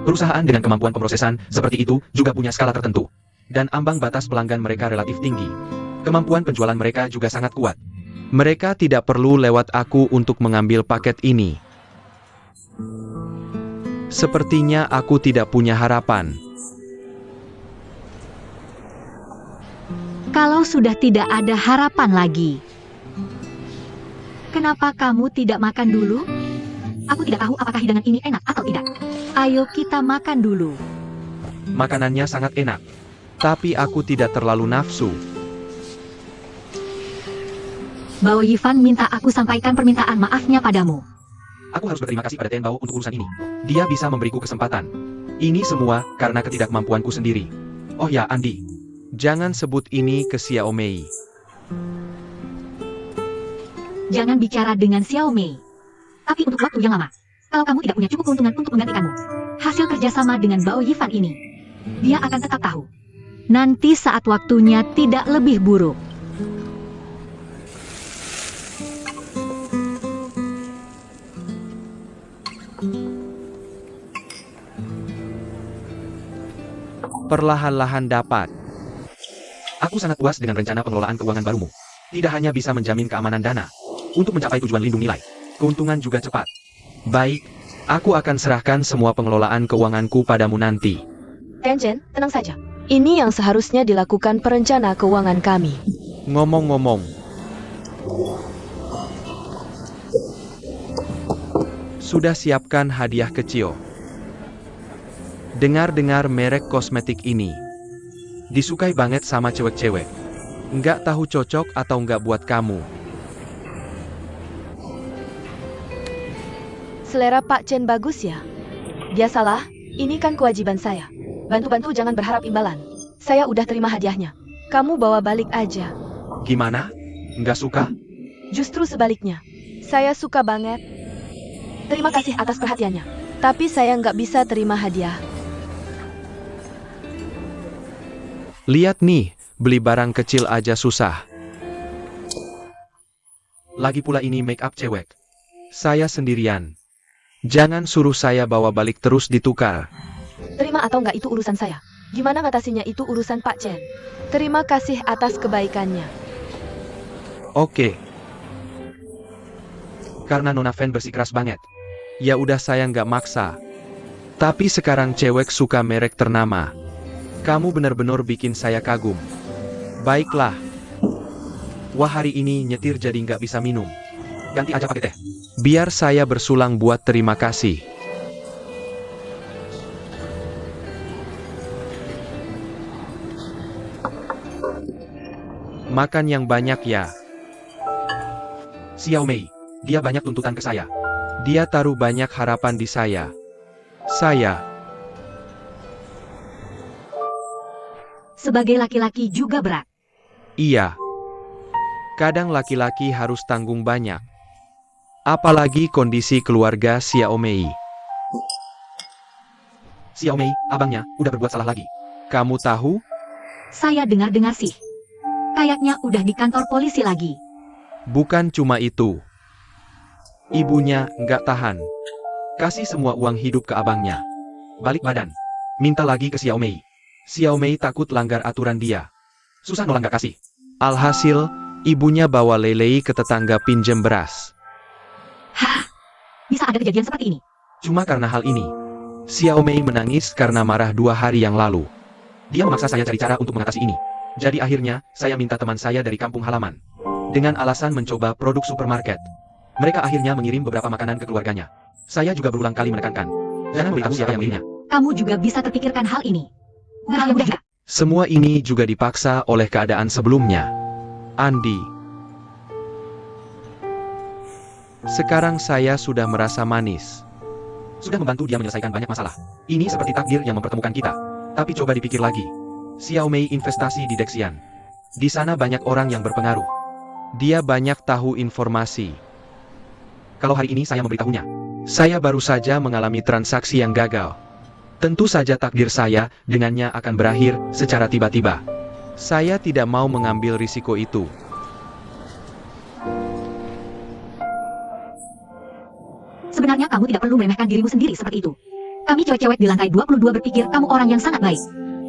Perusahaan dengan kemampuan pemrosesan seperti itu juga punya skala tertentu. Dan ambang batas pelanggan mereka relatif tinggi. Kemampuan penjualan mereka juga sangat kuat. Mereka tidak perlu lewat aku untuk mengambil paket ini. Sepertinya aku tidak punya harapan. Kalau sudah tidak ada harapan lagi, kenapa kamu tidak makan dulu? Aku tidak tahu apakah hidangan ini enak atau tidak. Ayo kita makan dulu. Makanannya sangat enak. Tapi aku tidak terlalu nafsu. Bao Yifan minta aku sampaikan permintaan maafnya padamu. Aku harus berterima kasih pada Ten Bao untuk urusan ini. Dia bisa memberiku kesempatan. Ini semua karena ketidakmampuanku sendiri. Oh ya, Andi. Jangan sebut ini ke Xiao Mei. Jangan bicara dengan Xiao Mei. Tapi untuk waktu yang lama. Kalau kamu tidak punya cukup keuntungan untuk menggantikanmu, hasil kerjasama dengan Bao Yifan ini, dia akan tetap tahu. Nanti saat waktunya tidak lebih buruk. Perlahan-lahan dapat. Aku sangat puas dengan rencana pengelolaan keuangan barumu. Tidak hanya bisa menjamin keamanan dana, untuk mencapai tujuan lindung nilai, keuntungan juga cepat. Baik, aku akan serahkan semua pengelolaan keuanganku padamu nanti. Tenjen, tenang saja. Ini yang seharusnya dilakukan perencana keuangan kami. Ngomong-ngomong, sudah siapkan hadiah kecil. Dengar-dengar merek kosmetik ini disukai banget sama cewek-cewek. Nggak tahu cocok atau nggak buat kamu. Selera Pak Chen bagus ya? Biasalah, ini kan kewajiban saya. Bantu-bantu jangan berharap imbalan. Saya udah terima hadiahnya. Kamu bawa balik aja. Gimana? Nggak suka? Justru sebaliknya. Saya suka banget. Terima kasih atas perhatiannya. Tapi saya nggak bisa terima hadiah. Lihat nih, beli barang kecil aja susah. Lagi pula ini make up cewek. Saya sendirian. Jangan suruh saya bawa balik terus ditukar. Terima atau nggak itu urusan saya. Gimana ngatasinya itu urusan Pak Chen. Terima kasih atas kebaikannya. Oke. Karena Nona Fan bersikeras banget. Ya udah saya nggak maksa. Tapi sekarang cewek suka merek ternama. Kamu benar-benar bikin saya kagum. Baiklah. Wah hari ini nyetir jadi nggak bisa minum. Ganti aja pakai teh. Biar saya bersulang buat terima kasih. Makan yang banyak ya. Xiao Mei, dia banyak tuntutan ke saya. Dia taruh banyak harapan di saya. Sebagai laki-laki juga berat. Iya. Kadang laki-laki harus tanggung banyak. Apalagi kondisi keluarga Xiao Mei. Xiao Mei, abangnya, udah berbuat salah lagi. Kamu tahu? Saya dengar-dengar sih. Kayaknya udah di kantor polisi lagi. Bukan cuma itu. Ibunya nggak tahan. Kasih semua uang hidup ke abangnya. Balik badan. Minta lagi ke Xiao Mei. Xiao Mei takut langgar aturan dia. Susah nolak nggak kasih. Alhasil, ibunya bawa Lelei ke tetangga pinjem beras. Hah? Bisa ada kejadian seperti ini? Cuma karena hal ini, Xiao Mei menangis karena marah 2 hari yang lalu. Dia memaksa saya cari cara untuk mengatasi ini. Jadi akhirnya, saya minta teman saya dari kampung halaman. Dengan alasan mencoba produk supermarket. Mereka akhirnya mengirim beberapa makanan ke keluarganya. Saya juga berulang kali menekankan. Jangan beritahu siapa yang mengirimnya. Kamu juga bisa terpikirkan hal ini. Bukan hal yang mudah juga. Semua ini juga dipaksa oleh keadaan sebelumnya. Andi. Sekarang saya sudah merasa manis. Sudah membantu dia menyelesaikan banyak masalah. Ini seperti takdir yang mempertemukan kita. Tapi coba dipikir lagi. Xiaomei investasi di Dexian. Di sana banyak orang yang berpengaruh. Dia banyak tahu informasi. Kalau hari ini saya memberitahunya. Saya baru saja mengalami transaksi yang gagal. Tentu saja takdir saya dengannya akan berakhir secara tiba-tiba. Saya tidak mau mengambil risiko itu. Sebenarnya kamu tidak perlu meremehkan dirimu sendiri seperti itu. Kami cewek-cewek di lantai 22 berpikir kamu orang yang sangat baik.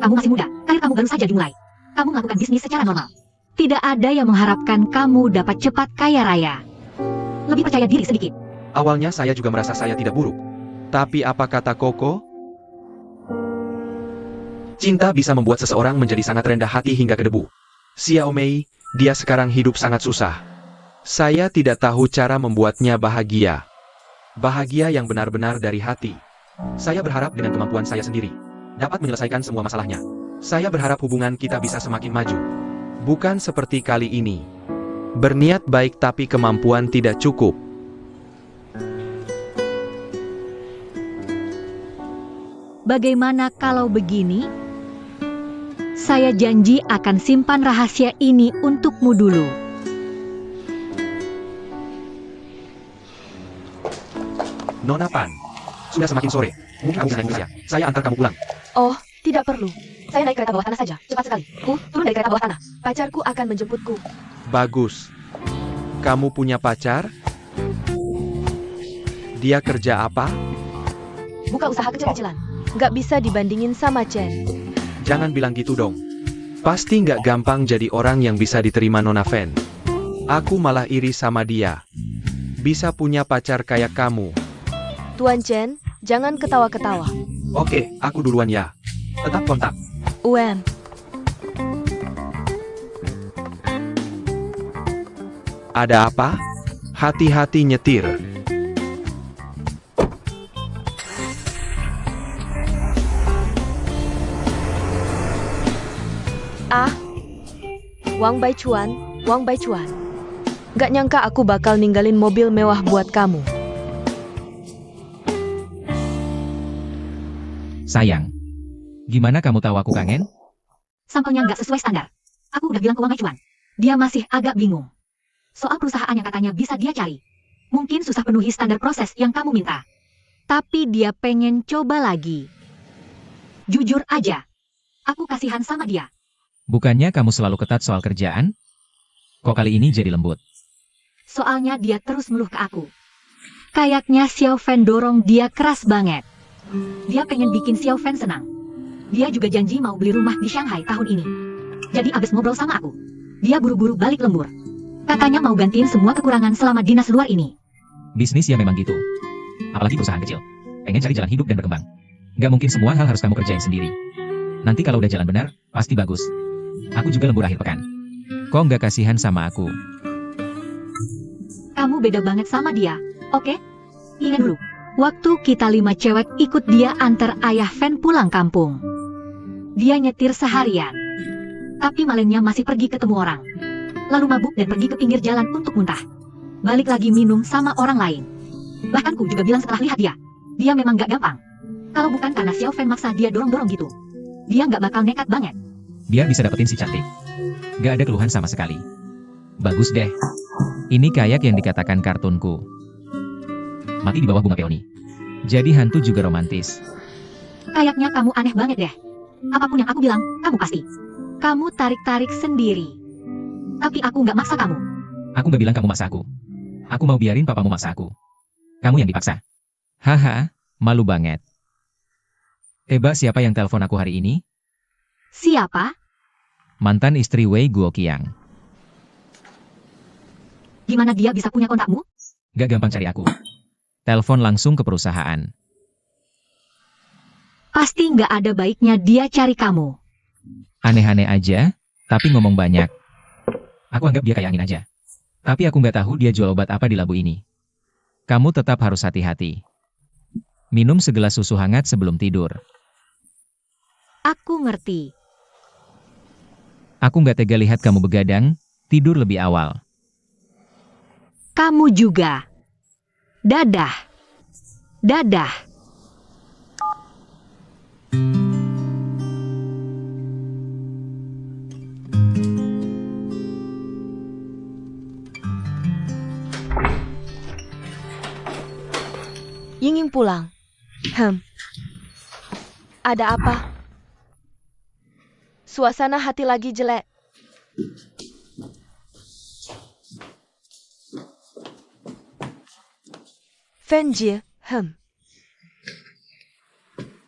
Kamu masih muda, karir kamu baru saja dimulai. Kamu melakukan bisnis secara normal. Tidak ada yang mengharapkan kamu dapat cepat kaya raya. Lebih percaya diri sedikit. Awalnya saya juga merasa saya tidak buruk. Tapi apa kata Koko? Cinta bisa membuat seseorang menjadi sangat rendah hati hingga ke debu. Xiaomei, dia sekarang hidup sangat susah. Saya tidak tahu cara membuatnya bahagia. Bahagia yang benar-benar dari hati. Saya berharap dengan kemampuan saya sendiri dapat menyelesaikan semua masalahnya. Saya berharap hubungan kita bisa semakin maju. Bukan seperti kali ini. Berniat baik tapi kemampuan tidak cukup. Bagaimana kalau begini? Saya janji akan simpan rahasia ini untukmu dulu. Nona Pan, sudah semakin sore. Mungkin kamu bisa naik bus ya. Saya antar kamu pulang. Oh, tidak perlu. Saya naik kereta bawah tanah saja, cepat sekali. Turun dari kereta bawah tanah. Pacarku akan menjemputku. Bagus. Kamu punya pacar? Dia kerja apa? Buka usaha kecil-kecilan. Nggak bisa dibandingin sama Chen. Jangan bilang gitu dong. Pasti nggak gampang jadi orang yang bisa diterima Nona Fen. Aku malah iri sama dia. Bisa punya pacar kayak kamu. Tuan Chen, jangan ketawa-ketawa. Oke, aku duluan ya. Tetap kontak. Ada apa? Hati-hati nyetir. Wang Baichuan, Wang Baichuan. Nggak nyangka aku bakal ninggalin mobil mewah buat kamu. Sayang. Gimana kamu tahu aku kangen? Sampelnya nggak sesuai standar. Aku udah bilang ke Wang Baichuan. Dia masih agak bingung. Soal perusahaan yang katanya bisa dia cari. Mungkin susah penuhi standar proses yang kamu minta. Tapi dia pengen coba lagi. Jujur aja. Aku kasihan sama dia. Bukannya kamu selalu ketat soal kerjaan? Kok kali ini jadi lembut? Soalnya dia terus meluh ke aku. Kayaknya Xiao Fen dorong dia keras banget. Dia pengen bikin Xiao Fen senang. Dia juga janji mau beli rumah di Shanghai tahun ini. Jadi abis ngobrol sama aku, dia buru-buru balik lembur. Katanya mau gantiin semua kekurangan selama dinas luar ini. Bisnis ya memang gitu. Apalagi perusahaan kecil. Pengen cari jalan hidup dan berkembang. Nggak mungkin semua hal harus kamu kerjain sendiri. Nanti kalau udah jalan benar, pasti bagus. Aku juga lembur akhir pekan. Kok nggak kasihan sama aku? Kamu beda banget sama dia, oke? Ingat dulu, waktu kita 5 cewek ikut dia antar ayah Fen pulang kampung. Dia nyetir seharian. Tapi malamnya masih pergi ketemu orang. Lalu mabuk dan pergi ke pinggir jalan untuk muntah. Balik lagi minum sama orang lain. Bahkan ku juga bilang setelah lihat dia memang gak gampang. Kalau bukan karena Xiao Fen maksa dia dorong-dorong gitu, dia gak bakal nekat banget. Biar bisa dapetin si cantik. Gak ada keluhan sama sekali. Bagus deh. Ini kayak yang dikatakan kartunku. Mati di bawah bunga peoni. Jadi hantu juga romantis. Kayaknya kamu aneh banget deh. Apapun yang aku bilang, kamu pasti. Kamu tarik-tarik sendiri. Tapi aku gak maksa kamu. Aku gak bilang kamu maksa aku. Aku mau biarin papamu maksa aku. Kamu yang dipaksa. Haha, malu banget. Tebak siapa yang telepon aku hari ini? Siapa? Mantan istri Wei Guoqiang. Gimana dia bisa punya kontakmu? Gak gampang cari aku. Telepon langsung ke perusahaan. Pasti nggak ada baiknya dia cari kamu. Aneh-aneh aja, tapi ngomong banyak. Aku anggap dia kayak angin aja. Tapi aku nggak tahu dia jual obat apa di labu ini. Kamu tetap harus hati-hati. Minum segelas susu hangat sebelum tidur. Aku ngerti. Aku nggak tega lihat kamu begadang, tidur lebih awal. Kamu juga. Dadah. Dadah. Yinging pulang. Ada apa? Suasana hati lagi jelek. Fenjie,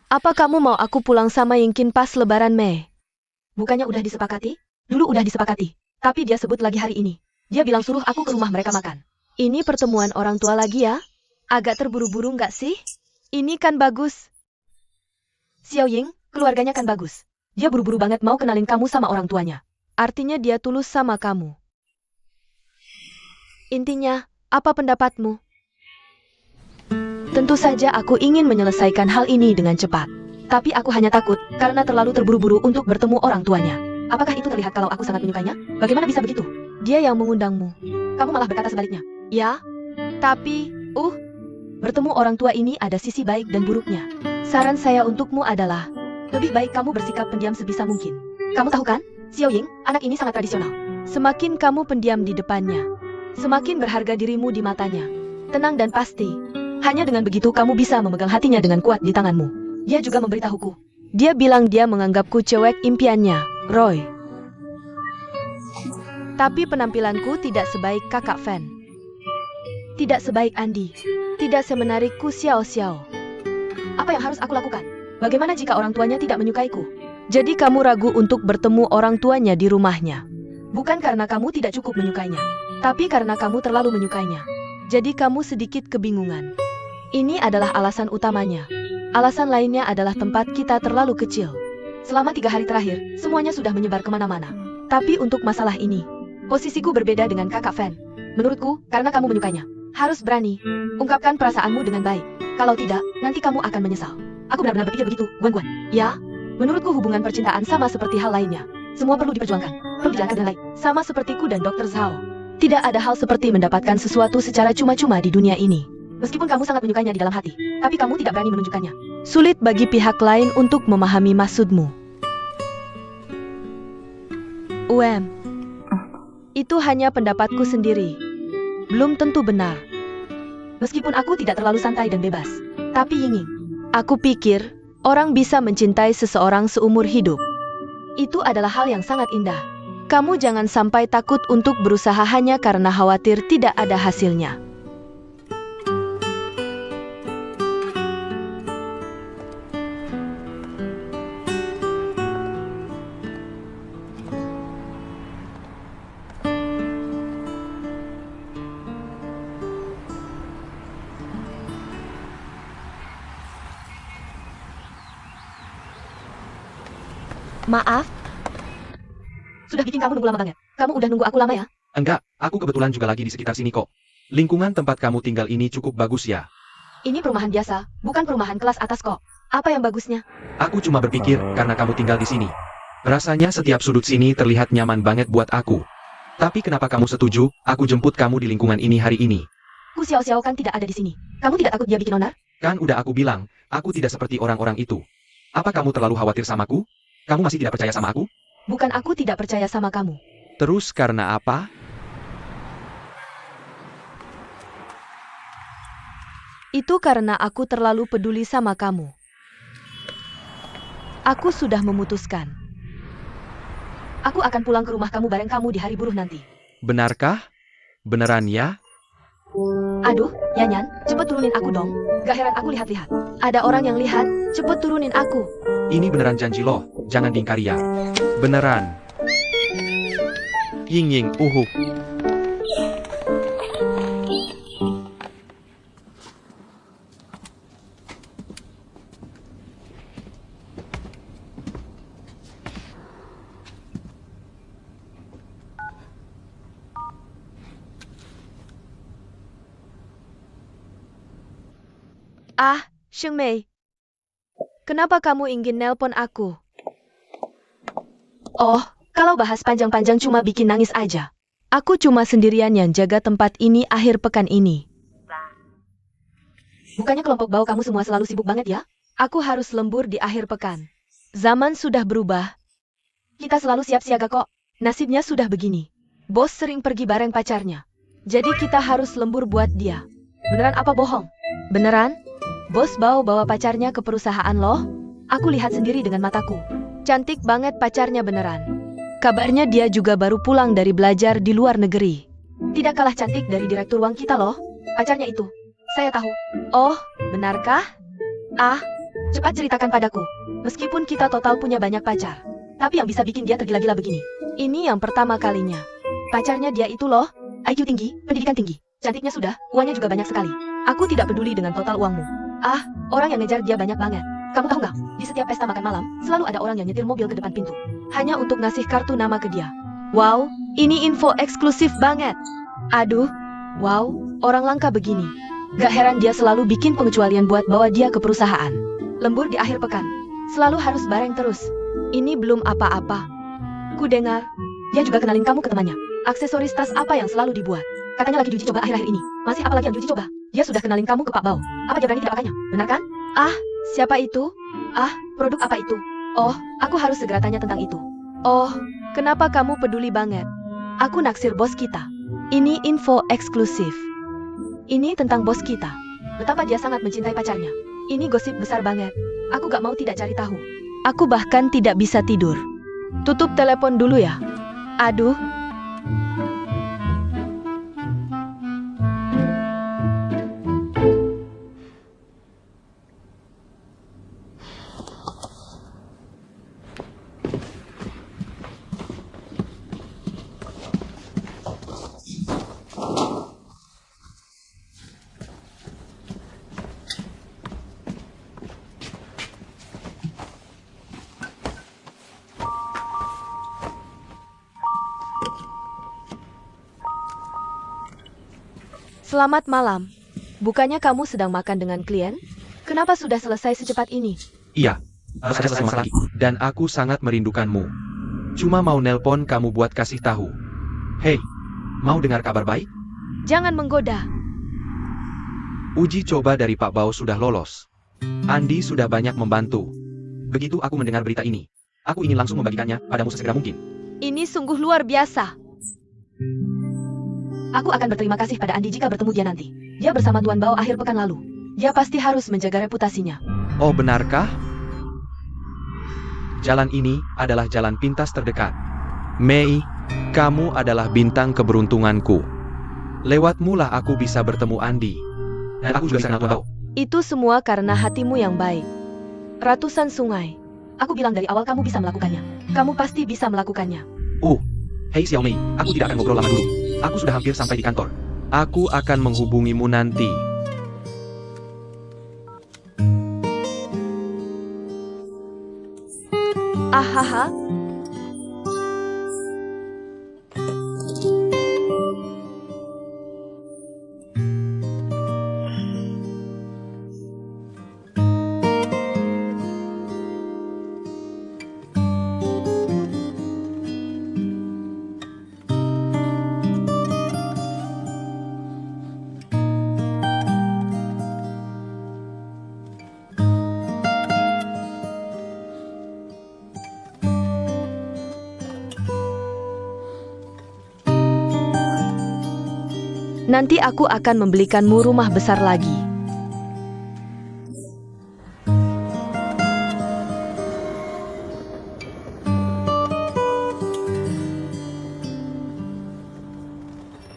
Apa kamu mau aku pulang sama Yingkin pas lebaran Mei? Bukannya udah disepakati? Dulu udah disepakati. Tapi dia sebut lagi hari ini. Dia bilang suruh aku ke rumah mereka makan. Ini pertemuan orang tua lagi ya? Agak terburu-buru nggak sih? Ini kan bagus. Xiao Ying, keluarganya kan bagus. Dia buru-buru banget mau kenalin kamu sama orang tuanya. Artinya dia tulus sama kamu. Intinya, apa pendapatmu? Tentu saja aku ingin menyelesaikan hal ini dengan cepat. Tapi aku hanya takut karena terlalu terburu-buru untuk bertemu orang tuanya. Apakah itu terlihat kalau aku sangat menyukainya? Bagaimana bisa begitu? Dia yang mengundangmu. Kamu malah berkata sebaliknya. Ya, tapi, bertemu orang tua ini ada sisi baik dan buruknya. Saran saya untukmu adalah, lebih baik kamu bersikap pendiam sebisa mungkin. Kamu tahu kan, Xiao Ying, anak ini sangat tradisional. Semakin kamu pendiam di depannya, semakin berharga dirimu di matanya. Tenang dan pasti. Hanya dengan begitu kamu bisa memegang hatinya dengan kuat di tanganmu. Dia juga memberitahuku. Dia bilang dia menganggapku cewek impiannya, Roy. Tapi penampilanku tidak sebaik kakak Fan. Tidak sebaik Andi. Tidak semenarikku Xiao Xiao. Apa yang harus aku lakukan? Bagaimana jika orang tuanya tidak menyukaiku? Jadi kamu ragu untuk bertemu orang tuanya di rumahnya. Bukan karena kamu tidak cukup menyukainya, tapi karena kamu terlalu menyukainya. Jadi kamu sedikit kebingungan. Ini adalah alasan utamanya. Alasan lainnya adalah tempat kita terlalu kecil. Selama 3 hari terakhir, semuanya sudah menyebar kemana-mana. Tapi untuk masalah ini, posisiku berbeda dengan kakak Fan. Menurutku, karena kamu menyukainya, harus berani. Ungkapkan perasaanmu dengan baik. Kalau tidak, nanti kamu akan menyesal. Aku benar-benar berpikir begitu, Guan-Guan. Ya, menurutku hubungan percintaan sama seperti hal lainnya. Semua perlu diperjuangkan, perlu dijalankan dengan baik. Sama sepertiku dan Dr. Zhao. Tidak ada hal seperti mendapatkan sesuatu secara cuma-cuma di dunia ini. Meskipun kamu sangat menyukainya di dalam hati, tapi kamu tidak berani menunjukkannya. Sulit bagi pihak lain untuk memahami maksudmu. Itu hanya pendapatku sendiri. Belum tentu benar. Meskipun aku tidak terlalu santai dan bebas. Tapi Yinging, aku pikir, orang bisa mencintai seseorang seumur hidup. Itu adalah hal yang sangat indah. Kamu jangan sampai takut untuk berusaha hanya karena khawatir tidak ada hasilnya. Maaf. Sudah bikin kamu nunggu lama banget. Kamu udah nunggu aku lama ya? Enggak, aku kebetulan juga lagi di sekitar sini kok. Lingkungan tempat kamu tinggal ini cukup bagus ya. Ini perumahan biasa, bukan perumahan kelas atas kok. Apa yang bagusnya? Aku cuma berpikir karena kamu tinggal di sini. Rasanya setiap sudut sini terlihat nyaman banget buat aku. Tapi kenapa kamu setuju aku jemput kamu di lingkungan ini hari ini? Ku Xiao-Xiao kan tidak ada di sini. Kamu tidak takut dia bikin onar? Kan udah aku bilang, aku tidak seperti orang-orang itu. Apa kamu terlalu khawatir samaku? Kamu masih tidak percaya sama aku? Bukan aku tidak percaya sama kamu. Terus karena apa? Itu karena aku terlalu peduli sama kamu. Aku sudah memutuskan. Aku akan pulang ke rumah kamu bareng kamu di hari buruh nanti. Benarkah? Beneran ya? Aduh, Yanyan, cepet turunin aku dong. Gak heran aku lihat-lihat. Ada orang yang lihat, cepet turunin aku. Ini beneran janji loh, jangan diingkari ya. Beneran. Ying, Ah, Sheng Mei. Kenapa kamu ingin nelpon aku? Oh, kalau bahas panjang-panjang cuma bikin nangis aja. Aku cuma sendirian yang jaga tempat ini akhir pekan ini. Bukannya kelompok bau kamu semua selalu sibuk banget ya? Aku harus lembur di akhir pekan. Zaman sudah berubah. Kita selalu siap siaga kok. Nasibnya sudah begini. Bos sering pergi bareng pacarnya. Jadi kita harus lembur buat dia. Beneran apa bohong? Beneran? Bos bawa pacarnya ke perusahaan loh. Aku lihat sendiri dengan mataku. Cantik banget pacarnya beneran. Kabarnya dia juga baru pulang dari belajar di luar negeri. Tidak kalah cantik dari direktur uang kita loh. Pacarnya itu. Saya tahu. Oh, benarkah? Ah, cepat ceritakan padaku. Meskipun kita total punya banyak pacar. Tapi yang bisa bikin dia tergila-gila begini. Ini yang pertama kalinya. Pacarnya dia itu loh. IQ tinggi, pendidikan tinggi. Cantiknya sudah, uangnya juga banyak sekali. Aku tidak peduli dengan total uangmu. Ah, orang yang ngejar dia banyak banget. Kamu tahu nggak? Di setiap pesta makan malam, selalu ada orang yang nyetir mobil ke depan pintu. Hanya untuk ngasih kartu nama ke dia. Wow, ini info eksklusif banget. Aduh, wow, orang langka begini. Gak heran dia selalu bikin pengecualian buat bawa dia ke perusahaan. Lembur di akhir pekan. Selalu harus bareng terus. Ini belum apa-apa. Ku dengar, dia juga kenalin kamu ke temannya. Aksesoris tas apa yang selalu dibuat. Katanya lagi diuji coba akhir-akhir ini. Masih apa lagi yang diuji coba? Dia sudah kenalin kamu ke Pak Bao. Apa dia berani tidak pakainya? Benar kan? Ah, siapa itu? Ah, produk apa itu? Oh, aku harus segera tanya tentang itu. Oh, kenapa kamu peduli banget? Aku naksir bos kita. Ini info eksklusif. Ini tentang bos kita. Betapa dia sangat mencintai pacarnya. Ini gosip besar banget. Aku gak mau tidak cari tahu. Aku bahkan tidak bisa tidur. Tutup telepon dulu ya. Aduh. Selamat malam. Bukannya kamu sedang makan dengan klien? Kenapa sudah selesai secepat ini? Iya, harus ada selesai lagi. Dan aku sangat merindukanmu. Cuma mau nelpon kamu buat kasih tahu. Hei, mau dengar kabar baik? Jangan menggoda. Uji coba dari Pak Bao sudah lolos. Andi sudah banyak membantu. Begitu aku mendengar berita ini, aku ingin langsung membagikannya padamu sesegera mungkin. Ini sungguh luar biasa. Aku akan berterima kasih pada Andi jika bertemu dia nanti. Dia bersama Tuan Bao akhir pekan lalu. Dia pasti harus menjaga reputasinya. Oh, benarkah? Jalan ini adalah jalan pintas terdekat. Mei, kamu adalah bintang keberuntunganku. Lewatmu lah aku bisa bertemu Andi. Dan aku juga sangat tahu. Itu semua karena hatimu yang baik. Ratusan sungai. Aku bilang dari awal kamu bisa melakukannya. Kamu pasti bisa melakukannya. Hei Xiaomei, aku tidak akan ngobrol lama dulu. Aku sudah hampir sampai di kantor. Aku akan menghubungimu nanti. Ahaha. Nanti aku akan membelikanmu rumah besar lagi.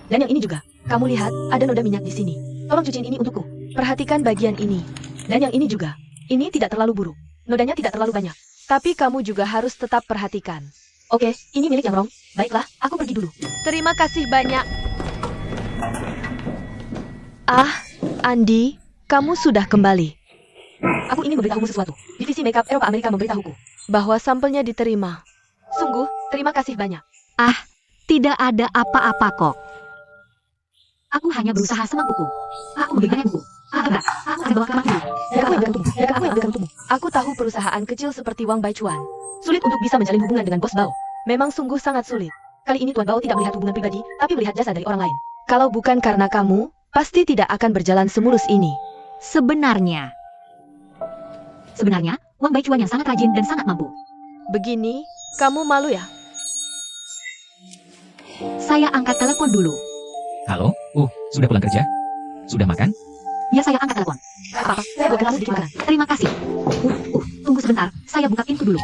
Dan yang ini juga. Kamu lihat, ada noda minyak di sini. Tolong cuciin ini untukku. Perhatikan bagian ini. Dan yang ini juga. Ini tidak terlalu buruk. Nodanya tidak terlalu banyak. Tapi kamu juga harus tetap perhatikan. Oke, ini milik yang Rong. Baiklah, aku pergi dulu. Terima kasih banyak. Ah, Andi, kamu sudah kembali. Aku ingin memberitahumu sesuatu. Divisi Makeup Eropa Amerika memberitahuku bahwa sampelnya diterima. Sungguh, terima kasih banyak. Ah, tidak ada apa-apa kok. Aku hanya berusaha semampuku. Aku memberikannya buku. Aku akan bawah kamar dulu. Dekat aku yang berikan tubuh. Aku tahu perusahaan kecil seperti Wang Baichuan. Sulit untuk bisa menjalin hubungan dengan bos Bao. Memang sungguh sangat sulit. Kali ini Tuan Bao tidak melihat hubungan pribadi, tapi melihat jasa dari orang lain. Kalau bukan karena kamu, pasti tidak akan berjalan semulus ini. Sebenarnya, Wang Baichuan yang sangat rajin dan sangat mampu. Begini, kamu malu ya? Saya angkat telepon dulu. Halo? Sudah pulang kerja? Sudah makan? Ya, saya angkat telepon. Apa? Saya bukanlah sedikit makan. Terima kasih. Tunggu sebentar, saya buka pintu dulu.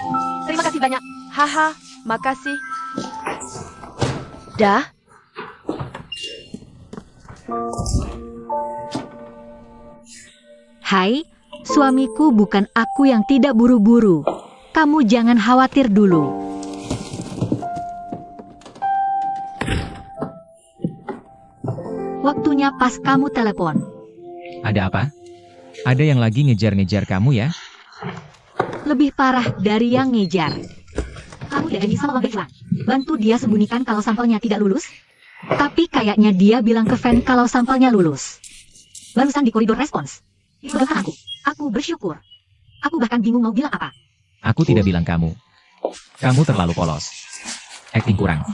Terima kasih banyak. Haha, makasih. Dah? Hai, suamiku, bukan aku yang tidak buru-buru. Kamu jangan khawatir dulu. Waktunya pas kamu telepon. Ada apa? Ada yang lagi ngejar-ngejar kamu ya? Lebih parah dari yang ngejar. Kamu udah janji sama Wang Baichuan. Bantu dia sembunyikan kalau sampelnya tidak lulus. Tapi kayaknya dia bilang ke Fan kalau sampelnya lulus. Barusan di koridor respons. Itu dengan aku. Aku bersyukur. Aku bahkan bingung mau bilang apa. Aku tidak bilang kamu. Kamu terlalu polos. Acting kurang.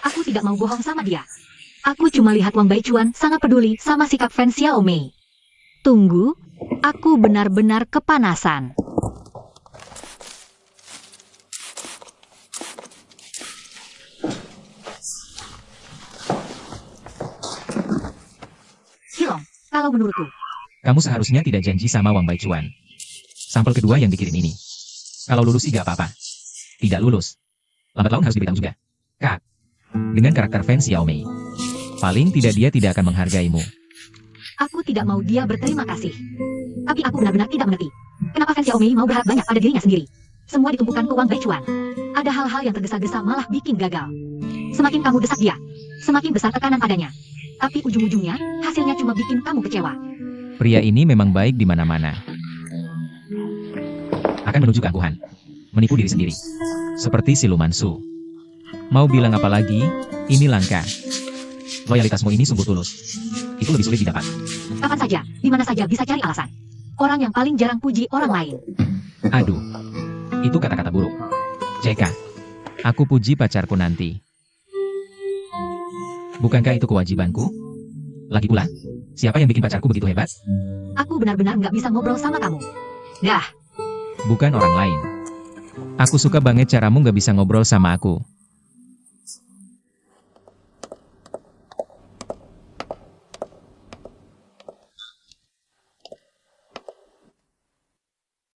Aku tidak mau bohong sama dia. Aku cuma lihat Wang Baichuan sangat peduli sama sikap Fan Xiaomei. Tunggu, aku benar-benar kepanasan. Hilong, kalau menurutku, Kamu seharusnya tidak janji sama Wang Baichuan. Sampel kedua yang dikirim ini. Kalau lulus sih gak apa-apa. Tidak lulus. Lambat laun harus diberitahu juga. Kak. Dengan karakter Fan Xiaomei. Paling tidak dia tidak akan menghargaimu. aku tidak mau dia berterima kasih. Tapi aku benar-benar tidak mengerti. Kenapa Fan Xiaomei mau berharap banyak pada dirinya sendiri? Semua ditumpukan ke Wang Baichuan. Ada hal-hal yang tergesa-gesa malah bikin gagal. Semakin kamu desak dia, semakin besar tekanan padanya. Tapi ujung-ujungnya, hasilnya cuma bikin kamu kecewa. Pria ini memang baik di mana-mana. Akan menuju keangkuhan. Menipu diri sendiri. Seperti siluman Su. Mau bilang apa lagi, ini langka. Loyalitasmu ini sungguh tulus. Itu lebih sulit didapat. Kapan saja, di mana saja bisa cari alasan. Orang yang paling jarang puji orang lain. Aduh. Itu kata-kata buruk. JK. Aku puji pacarku nanti. Bukankah itu kewajibanku? Lagi pula, siapa yang bikin pacarku begitu hebat? Aku benar-benar nggak bisa ngobrol sama kamu. Dah. Bukan orang lain. Aku suka banget caramu nggak bisa ngobrol sama aku.